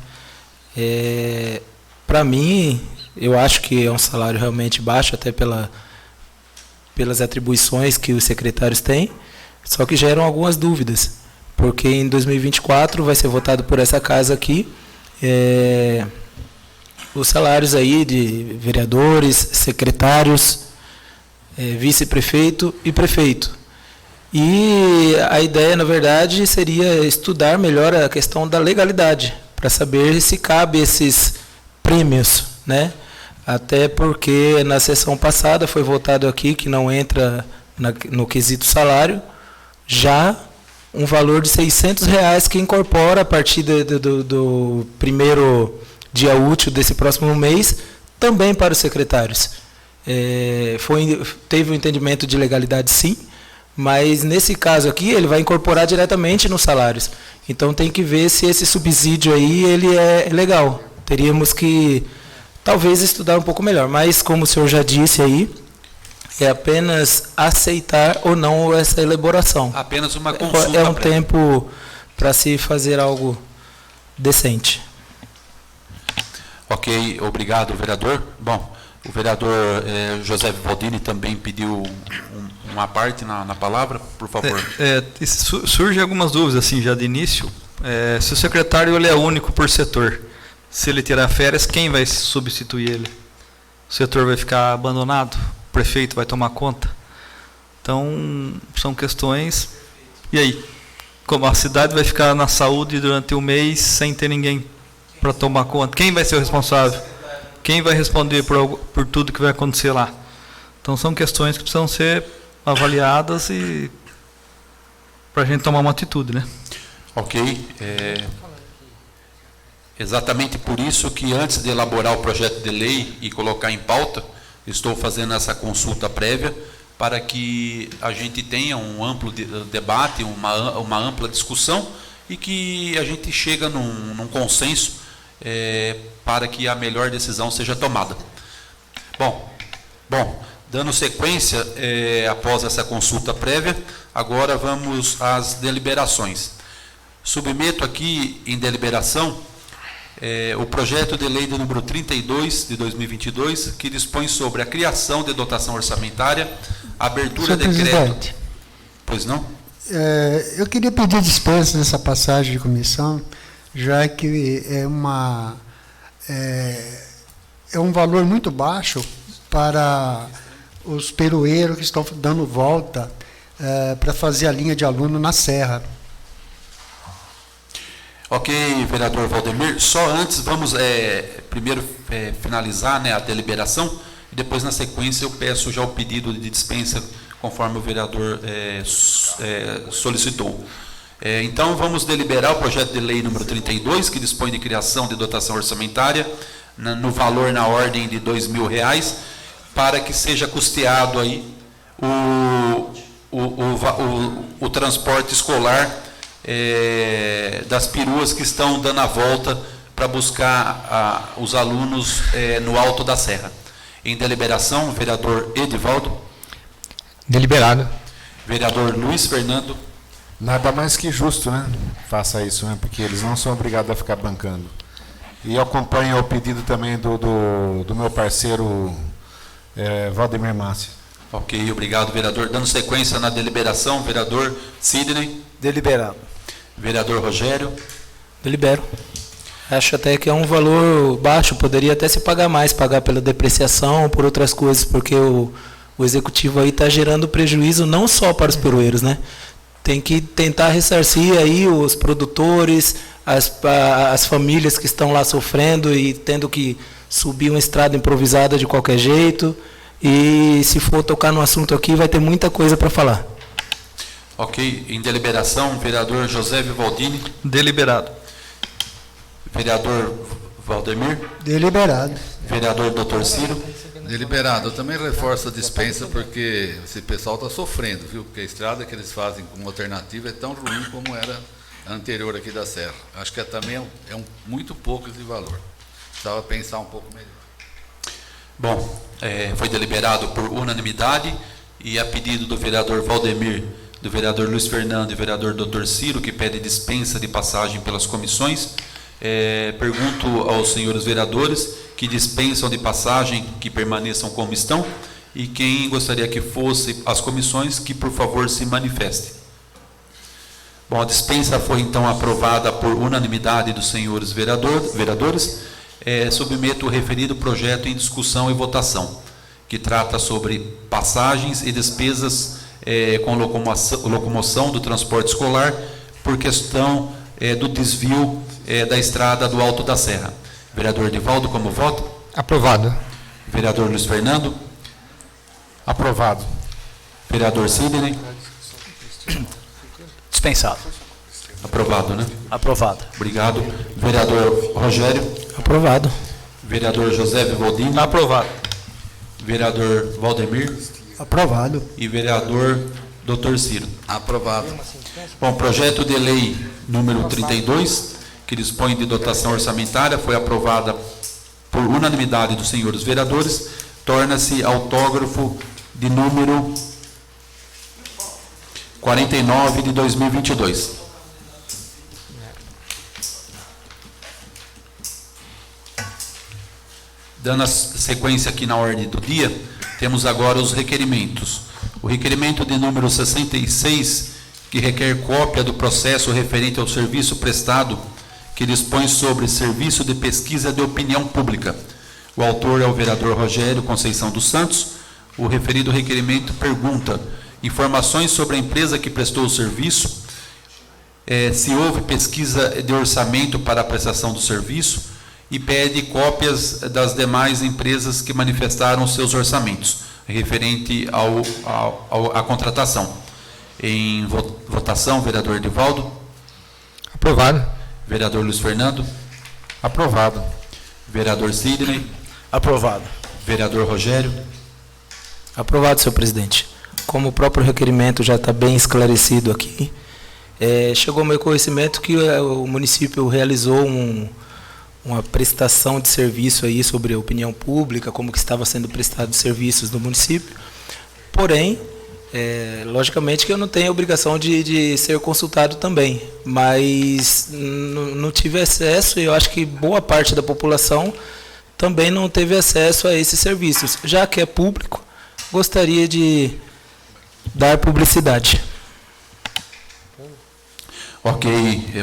Para mim, eu acho que é um salário realmente baixo, até pelas atribuições que os secretários têm, só que geram algumas dúvidas, porque em 2024 vai ser votado por essa casa aqui, os salários aí de vereadores, secretários, vice-prefeito e prefeito. E a ideia, na verdade, seria estudar melhor a questão da legalidade, para saber se cabe esses prêmios, né? Até porque na sessão passada foi votado aqui que não entra no quesito salário, já um valor de R$600 que incorpora a partir do primeiro dia útil desse próximo mês, também para os secretários. Teve um entendimento de legalidade, sim, mas nesse caso aqui ele vai incorporar diretamente nos salários. Então tem que ver se esse subsídio aí ele é legal. Teríamos que talvez estudar um pouco melhor, mas como o senhor já disse aí, é apenas aceitar ou não essa elaboração.
Apenas uma consulta.
É um tempo para se fazer algo decente.
Ok, obrigado, vereador. Bom, o vereador José Vivaldini também pediu uma parte na palavra, por favor.
Surgem algumas dúvidas, assim, já de início. Se o secretário ele é único por setor, se ele tirar férias, quem vai substituir ele? O setor vai ficar abandonado? O prefeito vai tomar conta? Então, são questões... E aí? Como a cidade vai ficar na saúde durante um mês sem ter ninguém para tomar conta? Quem vai ser o responsável? Quem vai responder por tudo que vai acontecer lá? Então, são questões que precisam ser avaliadas e para a gente tomar uma atitude, né?
Ok. Exatamente por isso que, antes de elaborar o projeto de lei e colocar em pauta, estou fazendo essa consulta prévia para que a gente tenha um amplo debate, uma ampla discussão e que a gente chega num consenso para que a melhor decisão seja tomada. Bom, dando sequência, após essa consulta prévia, agora vamos às deliberações. Submeto aqui em deliberação o projeto de lei de número 32 de 2022, que dispõe sobre a criação de dotação orçamentária, abertura de crédito.
Presidente,
Pois não?
eu queria pedir dispensa nessa passagem de comissão, já que é um valor muito baixo para os peroeiros que estão dando volta para fazer a linha de aluno na Serra.
Ok, vereador Valdemir. Só antes, vamos primeiro finalizar, né, a deliberação, e depois, na sequência, eu peço já o pedido de dispensa, conforme o vereador solicitou. Então, vamos deliberar o projeto de lei número 32, que dispõe de criação de dotação orçamentária, no valor na ordem de R$2.000, para que seja custeado aí o transporte escolar das peruas que estão dando a volta para buscar os alunos no Alto da Serra. Em deliberação, vereador Edivaldo.
Deliberado.
Vereador Luiz Fernando.
Nada mais que justo, né? Faça isso, né? Porque eles não são obrigados a ficar bancando. E acompanha o pedido também do meu parceiro Valdemir Márcio.
Ok, obrigado, vereador. Dando sequência na deliberação, vereador Sidney.
Deliberado.
Vereador Rogério.
Delibero. Acho até que é um valor baixo, poderia até se pagar mais, pagar pela depreciação, por outras coisas, porque o executivo aí está gerando prejuízo não só para os peroeiros, né? Tem que tentar ressarcir aí os produtores, as famílias que estão lá sofrendo e tendo que subir uma estrada improvisada de qualquer jeito. E se for tocar no assunto aqui, vai ter muita coisa para falar.
Ok, em deliberação, vereador José Vivaldini.
Deliberado.
Vereador Valdemir.
Deliberado.
Vereador Dr. Ciro.
Deliberado. Eu também reforço a dispensa porque esse pessoal está sofrendo, viu? Porque a estrada que eles fazem como alternativa é tão ruim como era a anterior aqui da Serra. Acho que também muito pouco esse valor. Precisava pensar um pouco melhor.
Bom, foi deliberado por unanimidade e a pedido do vereador Valdemir, do vereador Luiz Fernando e do vereador Dr. Ciro, que pede dispensa de passagem pelas comissões, pergunto aos senhores vereadores que dispensam de passagem, que permaneçam como estão, e quem gostaria que fosse as comissões, que por favor se manifeste. Bom, a dispensa foi então aprovada por unanimidade dos senhores vereadores. Submeto o referido projeto em discussão e votação, que trata sobre passagens e despesas com locomoção do transporte escolar por questão do desvio da estrada do Alto da Serra. Vereador Edivaldo, como voto?
Aprovado.
Vereador Luiz Fernando?
Aprovado.
Vereador Sidney?
Dispensado.
Aprovado, né?
Aprovado.
Obrigado. Vereador Rogério?
Aprovado.
Vereador José Vivaldini?
Aprovado.
Vereador Valdemir?
Aprovado.
E vereador Dr. Ciro?
Aprovado.
Bom, projeto de lei número 32, que dispõe de dotação orçamentária, foi aprovada por unanimidade dos senhores vereadores, torna-se autógrafo de número 49 de 2022. Dando a sequência aqui na ordem do dia, temos agora os requerimentos. O requerimento de número 66, que requer cópia do processo referente ao serviço prestado, que dispõe sobre serviço de pesquisa de opinião pública. O autor é o vereador Rogério Conceição dos Santos. O referido requerimento pergunta informações sobre a empresa que prestou o serviço, se houve pesquisa de orçamento para a prestação do serviço, e pede cópias das demais empresas que manifestaram seus orçamentos, referente à contratação. Em votação, vereador Edivaldo.
Aprovado.
Vereador Luiz Fernando.
Aprovado.
Vereador Sidney.
Aprovado.
Vereador Rogério.
Aprovado, senhor presidente. Como o próprio requerimento já está bem esclarecido aqui, chegou ao meu conhecimento que o município realizou uma prestação de serviço aí sobre a opinião pública, como que estava sendo prestado serviços no município. Porém, logicamente que eu não tenho a obrigação de ser consultado também, mas não tive acesso, e eu acho que boa parte da população também não teve acesso a esses serviços. Já que é público, gostaria de dar publicidade.
Ok,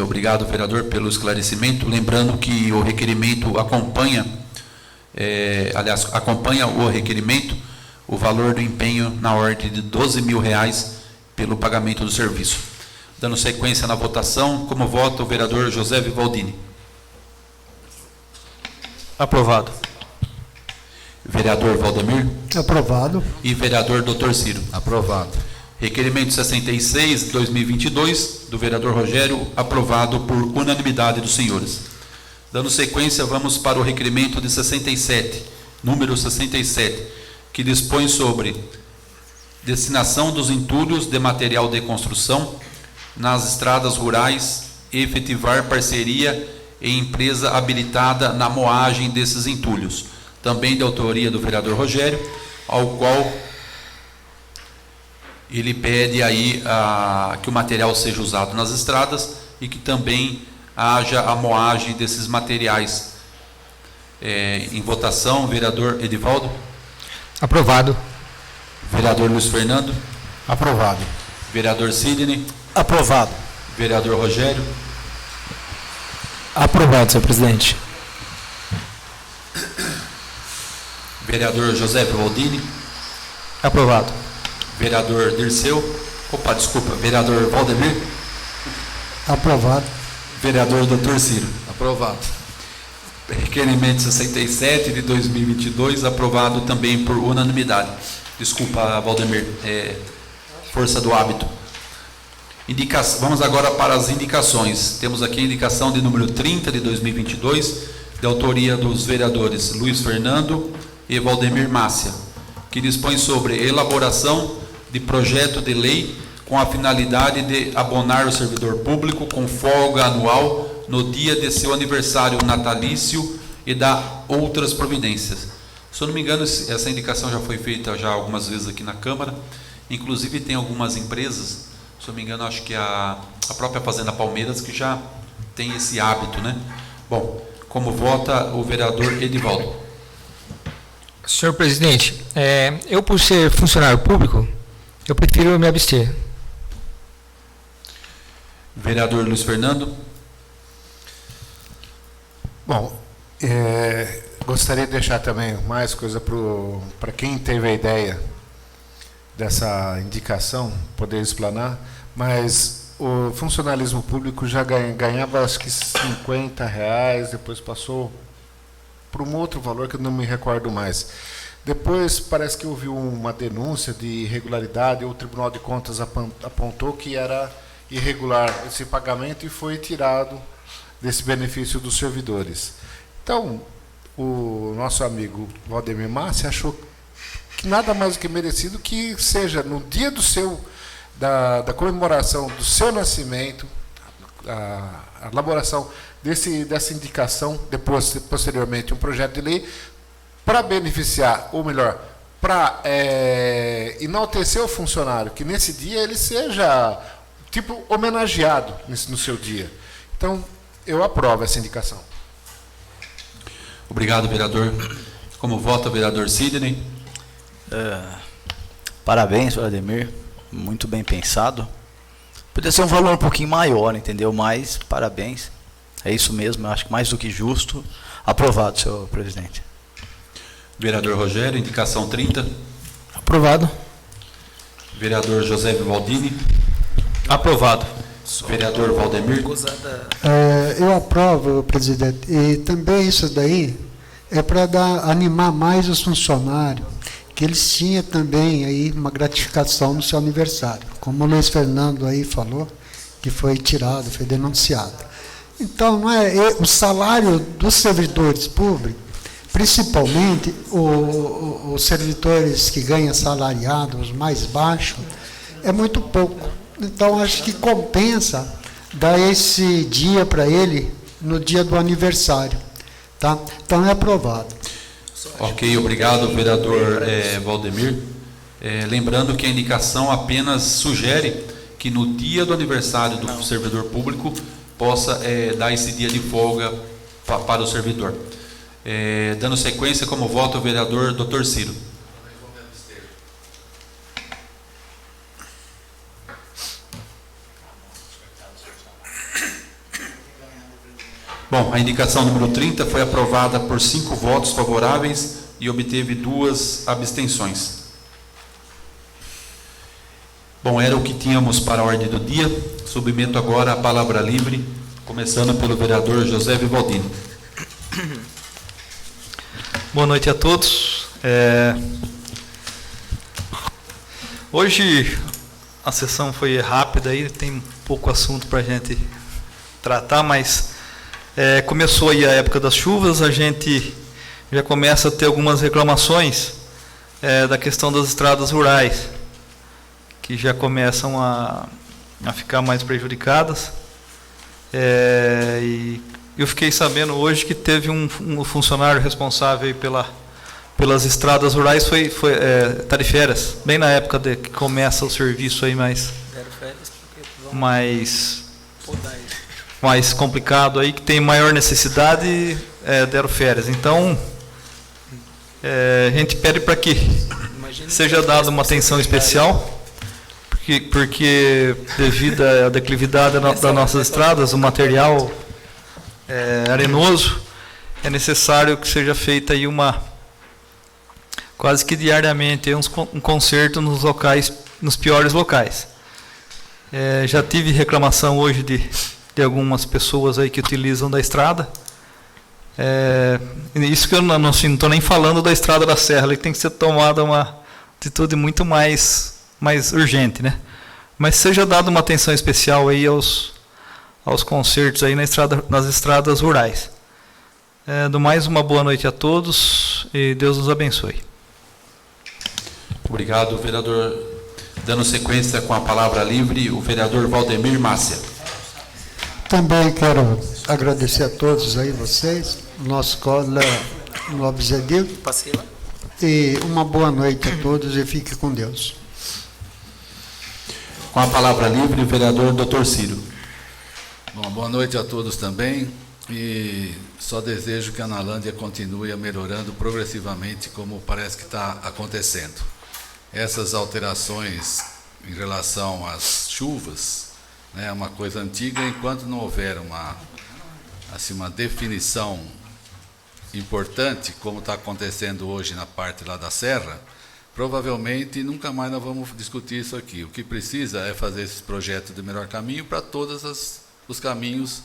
obrigado, vereador, pelo esclarecimento. Lembrando que o requerimento acompanha o requerimento o valor do empenho na ordem de R$12.000 pelo pagamento do serviço. Dando sequência na votação, como vota o vereador José Vivaldini?
Aprovado.
Vereador Valdemir?
Aprovado.
E vereador Dr. Ciro?
Aprovado.
Requerimento 66, 2022, do vereador Rogério, aprovado por unanimidade dos senhores. Dando sequência, vamos para o requerimento de 67, número 67, que dispõe sobre destinação dos entulhos de material de construção nas estradas rurais e efetivar parceria em empresa habilitada na moagem desses entulhos. Também de autoria do vereador Rogério, ao qual ele pede aí que o material seja usado nas estradas e que também haja a moagem desses materiais. Em votação, vereador Edivaldo?
Aprovado.
Vereador Luiz Fernando?
Aprovado.
Vereador Sidney?
Aprovado.
Vereador Rogério?
Aprovado, senhor presidente.
Vereador José Vivaldini?
Aprovado.
Vereador Dirceu? Vereador Valdemir?
Aprovado.
Vereador Dr. Ciro?
Aprovado.
Requerimento 67 de 2022, aprovado também por unanimidade. Desculpa, Valdemir, força do hábito. Vamos agora para as indicações. Temos aqui a indicação de número 30 de 2022, de autoria dos vereadores Luiz Fernando e Valdemir Mácia, que dispõe sobre elaboração de projeto de lei com a finalidade de abonar o servidor público com folga anual no dia de seu aniversário natalício e da outras providências. Se eu não me engano, essa indicação já foi feita já algumas vezes aqui na Câmara. Inclusive tem algumas empresas, se eu não me engano, acho que a própria Fazenda Palmeiras, que já tem esse hábito, né? Bom, como vota o vereador Edivaldo?
Senhor presidente, eu por ser funcionário público, eu prefiro me abster.
Vereador Luiz Fernando?
Bom, gostaria de deixar também mais coisa para quem teve a ideia dessa indicação, poder explanar, mas o funcionalismo público já ganhava acho que R$50, depois passou para um outro valor que eu não me recordo mais. Depois parece que houve uma denúncia de irregularidade, o Tribunal de Contas apontou que era irregular esse pagamento e foi tirado desse benefício dos servidores. Então, o nosso amigo Valdemir Massi achou que nada mais do que merecido que seja no dia da comemoração do seu nascimento, a elaboração dessa indicação, depois, posteriormente, um projeto de lei para beneficiar, ou melhor, para enaltecer o funcionário, que nesse dia ele seja tipo homenageado no seu dia. Então, eu aprovo essa indicação.
Obrigado, vereador. Como vota o vereador Sidney?
Parabéns, Vladimir. Muito bem pensado. Podia ser um valor um pouquinho maior, entendeu? Mas, parabéns. É isso mesmo, eu acho que mais do que justo. Aprovado, senhor presidente.
Vereador Rogério, indicação 30.
Aprovado.
Vereador José Vivaldini?
Aprovado.
Vereador Valdemir?
Eu aprovo, presidente. E também isso daí é para animar mais os funcionários, que eles tinham também aí uma gratificação no seu aniversário, como o Luiz Fernando aí falou, que foi tirado, foi denunciado. Então, não é o salário dos servidores públicos, principalmente os servidores que ganham salariado, os mais baixos, é muito pouco. Então, acho que compensa dar esse dia para ele no dia do aniversário. Tá? Então, é aprovado.
Ok, obrigado, vereador Valdemir. Lembrando que a indicação apenas sugere que no dia do aniversário do servidor público possa dar esse dia de folga para o servidor. Dando sequência, como vota o vereador Dr. Ciro? Bom, a indicação número 30 foi aprovada por 5 votos favoráveis e obteve 2 abstenções. Bom, era o que tínhamos para a ordem do dia. Submeto agora a palavra livre, começando pelo vereador José Vivaldini.
Boa noite a todos. Hoje a sessão foi rápida, aí tem pouco assunto para a gente tratar, mas começou aí a época das chuvas, a gente já começa a ter algumas reclamações da questão das estradas rurais, que já começam a ficar mais prejudicadas. E eu fiquei sabendo hoje que teve um funcionário responsável aí pelas estradas rurais, foi Tariférias, bem na época que começa o serviço aí mais complicado aí, que tem maior necessidade, deram férias. Então, a gente pede para que seja dada uma atenção especial, porque devido à declividade das nossas estradas, o material arenoso, é necessário que seja feita aí quase que diariamente um conserto nos piores locais. Já tive reclamação hoje de algumas pessoas aí que utilizam da estrada. Isso que eu não estou nem falando da estrada da Serra, ali tem que ser tomada uma atitude muito mais urgente, né? Mas seja dada uma atenção especial aí aos consertos aí nas estradas rurais. Do mais, uma boa noite a todos e Deus nos abençoe.
Obrigado, vereador. Dando sequência com a palavra livre, o vereador Valdemir Mácia.
Também quero agradecer a todos aí, vocês, nosso colega Nobre Zedil. E uma boa noite a todos e fique com Deus.
Com a palavra livre, o vereador Dr. Ciro.
Bom, boa noite a todos também. E só desejo que a Analândia continue melhorando progressivamente, como parece que está acontecendo. Essas alterações em relação às chuvas, né, é uma coisa antiga. Enquanto não houver uma definição importante, como está acontecendo hoje na parte lá da Serra, provavelmente nunca mais nós vamos discutir isso aqui. O que precisa é fazer esse projeto de melhor caminho para todos os caminhos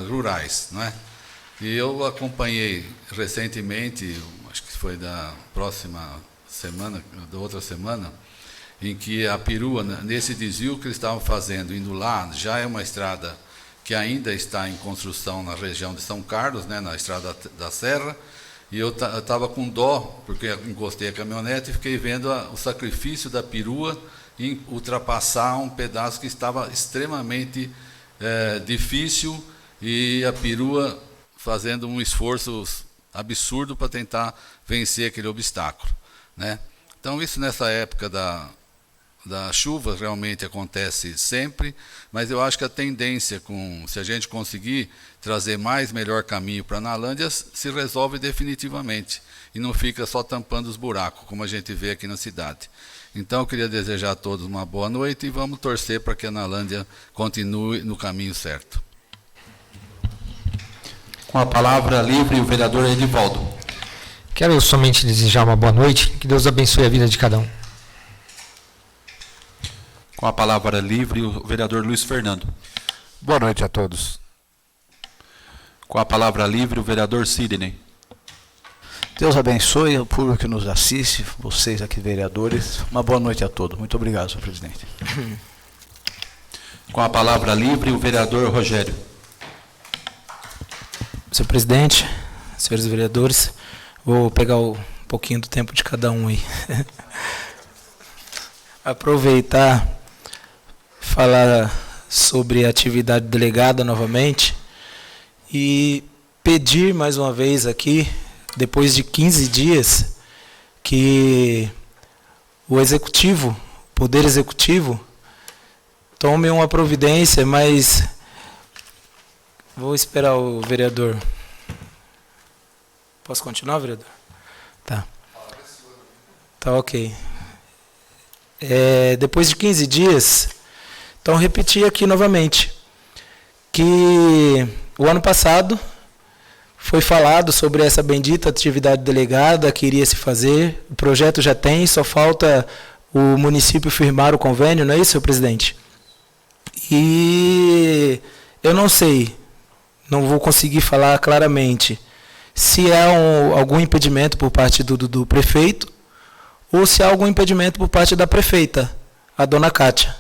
rurais, não é? E eu acompanhei recentemente, acho que foi da outra semana, em que a perua, nesse desvio que eles estavam fazendo, indo lá, já é uma estrada que ainda está em construção na região de São Carlos, né, na estrada da Serra, e eu estava com dó, porque encostei a caminhonete e fiquei vendo o sacrifício da perua em ultrapassar um pedaço que estava extremamente difícil, e a perua fazendo um esforço absurdo para tentar vencer aquele obstáculo, né? Então, isso nessa época da chuva realmente acontece sempre, mas eu acho que a tendência, se a gente conseguir trazer melhor caminho para a Analândia, se resolve definitivamente e não fica só tampando os buracos, como a gente vê aqui na cidade. Então, eu queria desejar a todos uma boa noite e vamos torcer para que a Analândia continue no caminho certo.
Com a palavra livre, o vereador Edivaldo.
Quero somente desejar uma boa noite, que Deus abençoe a vida de cada um.
Com a palavra livre, o vereador Luiz Fernando.
Boa noite a todos.
Com a palavra livre, o vereador Sidney.
Deus abençoe o público que nos assiste, vocês aqui vereadores. Uma boa noite a todos. Muito obrigado, senhor presidente.
Com a palavra livre, o vereador Rogério.
Senhor presidente, senhores vereadores, vou pegar um pouquinho do tempo de cada um aí. Aproveitar, falar sobre a atividade delegada novamente e pedir mais uma vez aqui, depois de 15 dias, que o Executivo, o Poder Executivo, tome uma providência, mas vou esperar o vereador. Posso continuar, vereador? Tá. Tá, ok. Depois de 15 dias, então repetir aqui novamente, que o ano passado foi falado sobre essa bendita atividade delegada que iria se fazer, o projeto já tem, só falta o município firmar o convênio, não é isso, senhor presidente? E eu não sei, não vou conseguir falar claramente se é algum impedimento por parte do prefeito ou se há algum impedimento por parte da prefeita, a dona Kátia.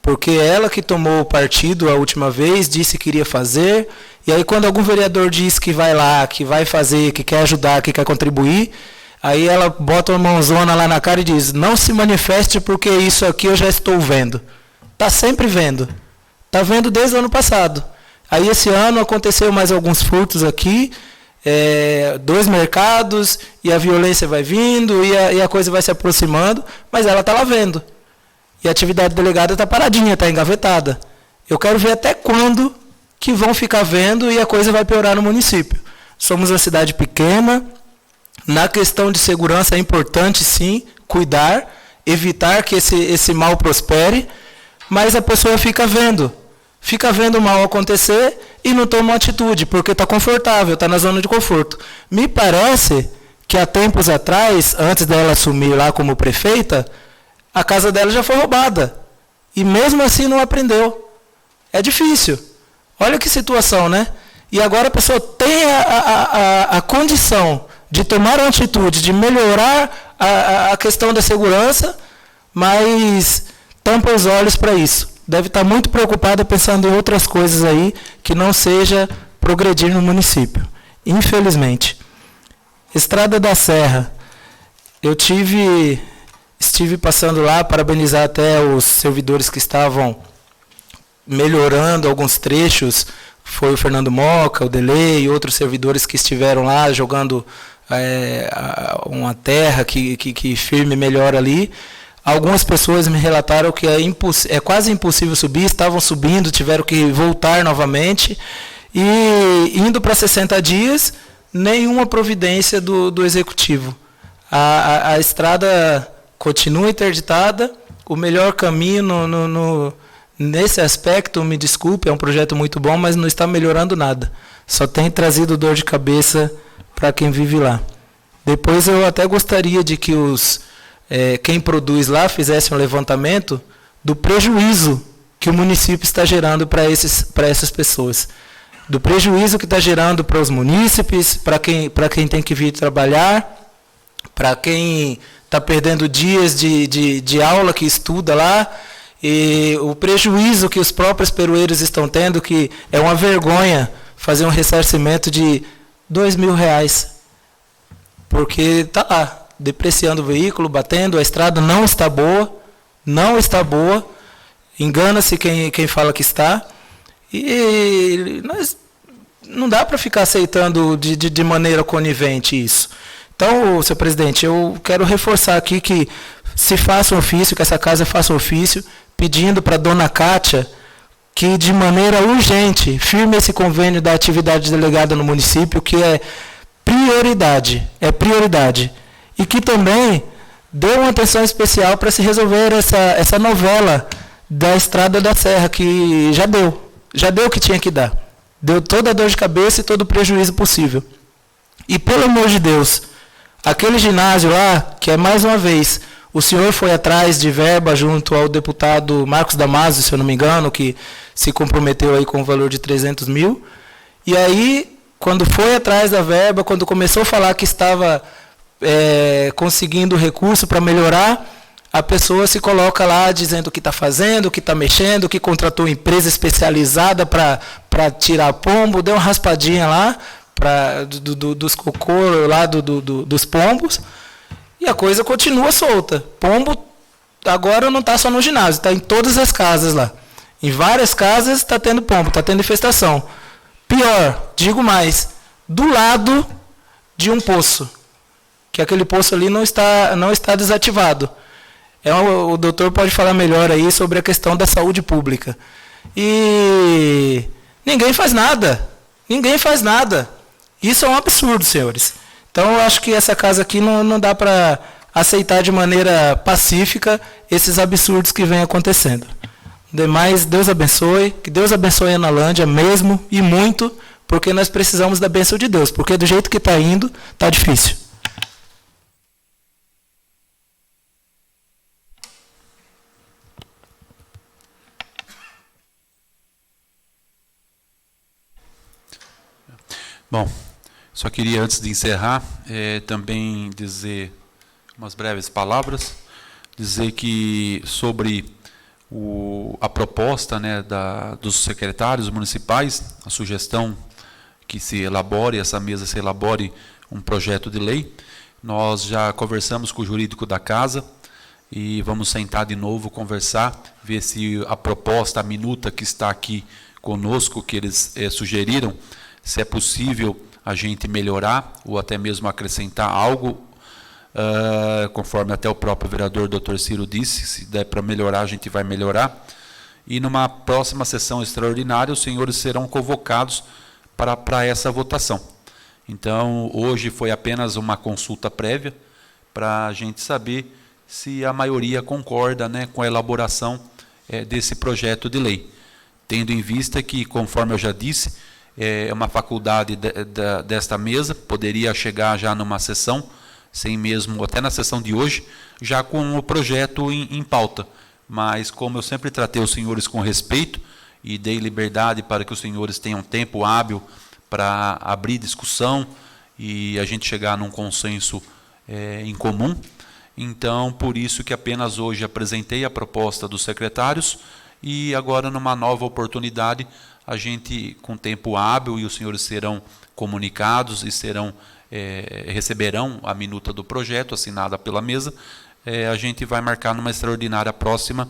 Porque ela que tomou o partido a última vez, disse que iria fazer, e aí quando algum vereador diz que vai lá, que vai fazer, que quer ajudar, que quer contribuir, aí ela bota uma mãozona lá na cara e diz, não se manifeste porque isso aqui eu já estou vendo. Está sempre vendo. Está vendo desde o ano passado. Aí esse ano aconteceu mais alguns furtos aqui, 2 mercados, e a violência vai vindo, e a coisa vai se aproximando, mas ela está lá vendo. E a atividade delegada está paradinha, está engavetada. Eu quero ver até quando que vão ficar vendo e a coisa vai piorar no município. Somos uma cidade pequena, na questão de segurança é importante sim, cuidar, evitar que esse mal prospere, mas a pessoa fica vendo o mal acontecer e não toma uma atitude, porque está confortável, está na zona de conforto. Me parece que há tempos atrás, antes dela assumir lá como prefeita, a casa dela já foi roubada. E mesmo assim não aprendeu. É difícil. Olha que situação, né? E agora a pessoa tem a condição de tomar uma atitude, de melhorar a questão da segurança, mas tampa os olhos para isso. Deve estar muito preocupada pensando em outras coisas aí que não seja progredir no município. Infelizmente. Estrada da Serra. Eu estive passando lá, parabenizar até os servidores que estavam melhorando alguns trechos, foi o Fernando Moca, o Delei e outros servidores que estiveram lá jogando uma terra que firme melhor ali. Algumas pessoas me relataram que é quase impossível subir, estavam subindo, tiveram que voltar novamente, e indo para 60 dias, nenhuma providência do Executivo. A estrada continua interditada, o melhor caminho nesse aspecto, me desculpe, é um projeto muito bom, mas não está melhorando nada. Só tem trazido dor de cabeça para quem vive lá. Depois eu até gostaria de que quem produz lá fizesse um levantamento do prejuízo que o município está gerando para essas pessoas. Do prejuízo que está gerando para os munícipes, para quem tem que vir trabalhar, para quem está perdendo dias de aula que estuda lá, e o prejuízo que os próprios peroeiros estão tendo, que é uma vergonha fazer um ressarcimento de R$2.000, porque está lá, depreciando o veículo, batendo, a estrada não está boa, engana-se quem fala que está, e não dá para ficar aceitando de maneira conivente isso. Então, senhor presidente, eu quero reforçar aqui que se faça um ofício, que essa casa faça um ofício, pedindo para a dona Kátia que, de maneira urgente, firme esse convênio da atividade delegada no município, que é prioridade. E que também dê uma atenção especial para se resolver essa novela da Estrada da Serra, que já deu o que tinha que dar. Deu toda a dor de cabeça e todo o prejuízo possível. E, pelo amor de Deus, aquele ginásio lá, que é mais uma vez, o senhor foi atrás de verba junto ao deputado Marcos Damasio, se eu não me engano, que se comprometeu aí com o valor de 300 mil. E aí, quando foi atrás da verba, quando começou a falar que estava conseguindo recurso para melhorar, a pessoa se coloca lá dizendo o que está fazendo, o que está mexendo, que contratou empresa especializada para tirar pombo, deu uma raspadinha lá dos cocô lá dos pombos, e a coisa continua solta. Pombo agora não está só no ginásio, está em todas as casas lá. Em várias casas está tendo pombo, está tendo infestação. Pior, digo mais, do lado de um poço, que aquele poço ali não está desativado. O doutor pode falar melhor aí sobre a questão da saúde pública. E ninguém faz nada. Isso é um absurdo, senhores. Então, eu acho que essa casa aqui não dá para aceitar de maneira pacífica esses absurdos que vêm acontecendo. Demais, Deus abençoe, que Deus abençoe a Analândia mesmo, e muito, porque nós precisamos da bênção de Deus, porque do jeito que está indo, está difícil.
Bom, só queria, antes de encerrar, também dizer umas breves palavras, dizer que sobre a proposta, né, dos secretários municipais, a sugestão que se elabore, essa mesa se elabore um projeto de lei. Nós já conversamos com o jurídico da casa e vamos sentar de novo, conversar, ver se a proposta, a minuta que está aqui conosco, que eles sugeriram, se é possível a gente melhorar ou até mesmo acrescentar algo, conforme até o próprio vereador Dr. Ciro disse, se der para melhorar, a gente vai melhorar. E numa próxima sessão extraordinária, os senhores serão convocados para essa votação. Então, hoje foi apenas uma consulta prévia, para a gente saber se a maioria concorda, né, com a elaboração desse projeto de lei. Tendo em vista que, conforme eu já disse, é uma faculdade desta mesa, poderia chegar já numa sessão, sem mesmo, até na sessão de hoje, já com o projeto em pauta. Mas, como eu sempre tratei os senhores com respeito e dei liberdade para que os senhores tenham tempo hábil para abrir discussão e a gente chegar num consenso em comum, então, por isso que apenas hoje apresentei a proposta dos secretários e agora, numa nova oportunidade, a gente, com tempo hábil, e os senhores serão comunicados e receberão a minuta do projeto assinada pela mesa, a gente vai marcar numa extraordinária próxima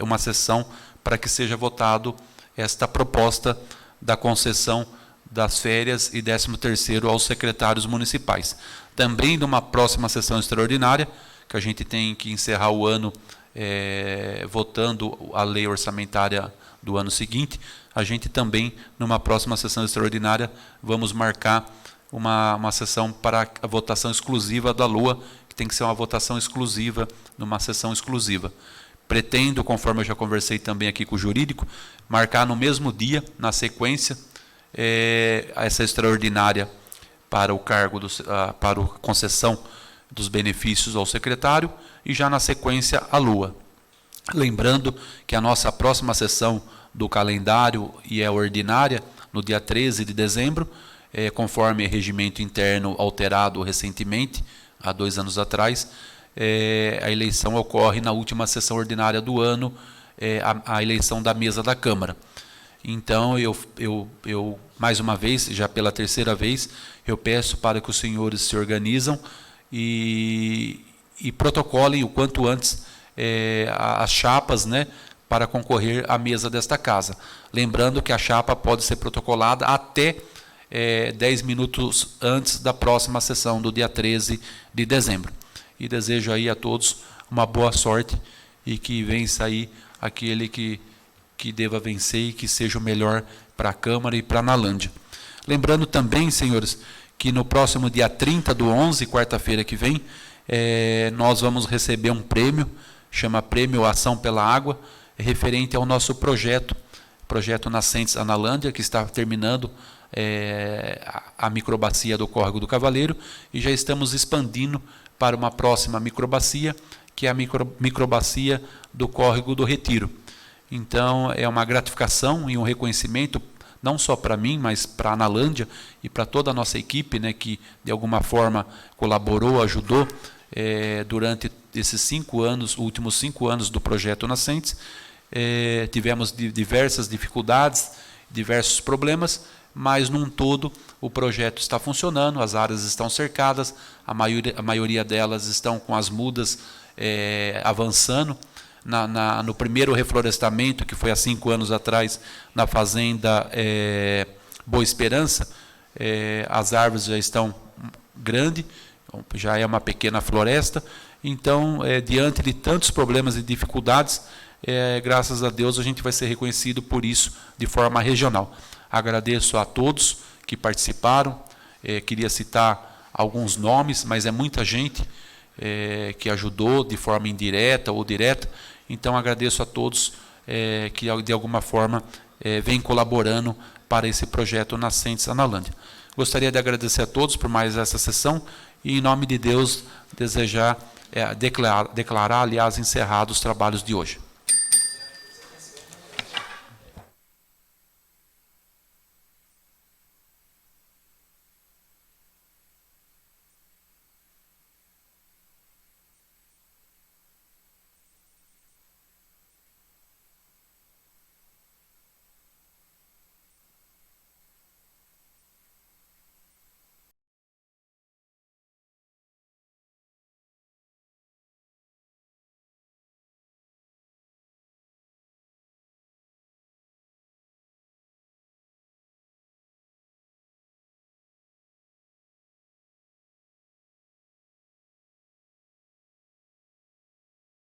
uma sessão para que seja votado esta proposta da concessão das férias e 13º aos secretários municipais. Também numa próxima sessão extraordinária, que a gente tem que encerrar o ano votando a lei orçamentária do ano seguinte, a gente também, numa próxima sessão extraordinária, vamos marcar uma sessão para a votação exclusiva da LOA, que tem que ser uma votação exclusiva, numa sessão exclusiva. Pretendo, conforme eu já conversei também aqui com o jurídico, marcar no mesmo dia, na sequência, essa extraordinária para o cargo, para a concessão dos benefícios ao secretário, e já na sequência a LOA. Lembrando que a nossa próxima sessão do calendário e ordinária, no dia 13 de dezembro, conforme regimento interno alterado recentemente, há 2 anos atrás, a eleição ocorre na última sessão ordinária do ano, a eleição da mesa da Câmara. Então, eu mais uma vez, já pela 3ª vez, eu peço para que os senhores se organizam e protocolem o quanto antes as chapas, né, para concorrer à mesa desta casa. Lembrando que a chapa pode ser protocolada até 10 minutos antes da próxima sessão, do dia 13 de dezembro. E desejo aí a todos uma boa sorte e que vença aí aquele que deva vencer e que seja o melhor para a Câmara e para a Analândia. Lembrando também, senhores, que no próximo dia 30/11, quarta-feira que vem, nós vamos receber um prêmio, chama Prêmio Ação pela Água, referente ao nosso projeto Nascentes Analândia, que está terminando a microbacia do Córrego do Cavaleiro, e já estamos expandindo para uma próxima microbacia, que é a microbacia do Córrego do Retiro. Então, é uma gratificação e um reconhecimento, não só para mim, mas para a Analândia e para toda a nossa equipe, né, que de alguma forma colaborou, ajudou durante esses 5 anos, últimos 5 anos do projeto Nascentes. Tivemos diversas dificuldades, diversos problemas, mas num todo o projeto está funcionando, as áreas estão cercadas, a maioria delas estão com as mudas avançando. No primeiro reflorestamento, que foi há 5 anos atrás, na fazenda Boa Esperança, as árvores já estão grandes, já é uma pequena floresta. Então, diante de tantos problemas e dificuldades, graças a Deus a gente vai ser reconhecido por isso de forma regional. Agradeço a todos que participaram, queria citar alguns nomes, mas é muita gente que ajudou de forma indireta ou direta. Então, agradeço a todos que de alguma forma vêm colaborando para esse projeto Nascentes Analândia. Gostaria de agradecer a todos por mais essa sessão e, em nome de Deus, desejar declarar, aliás, encerrados os trabalhos de hoje.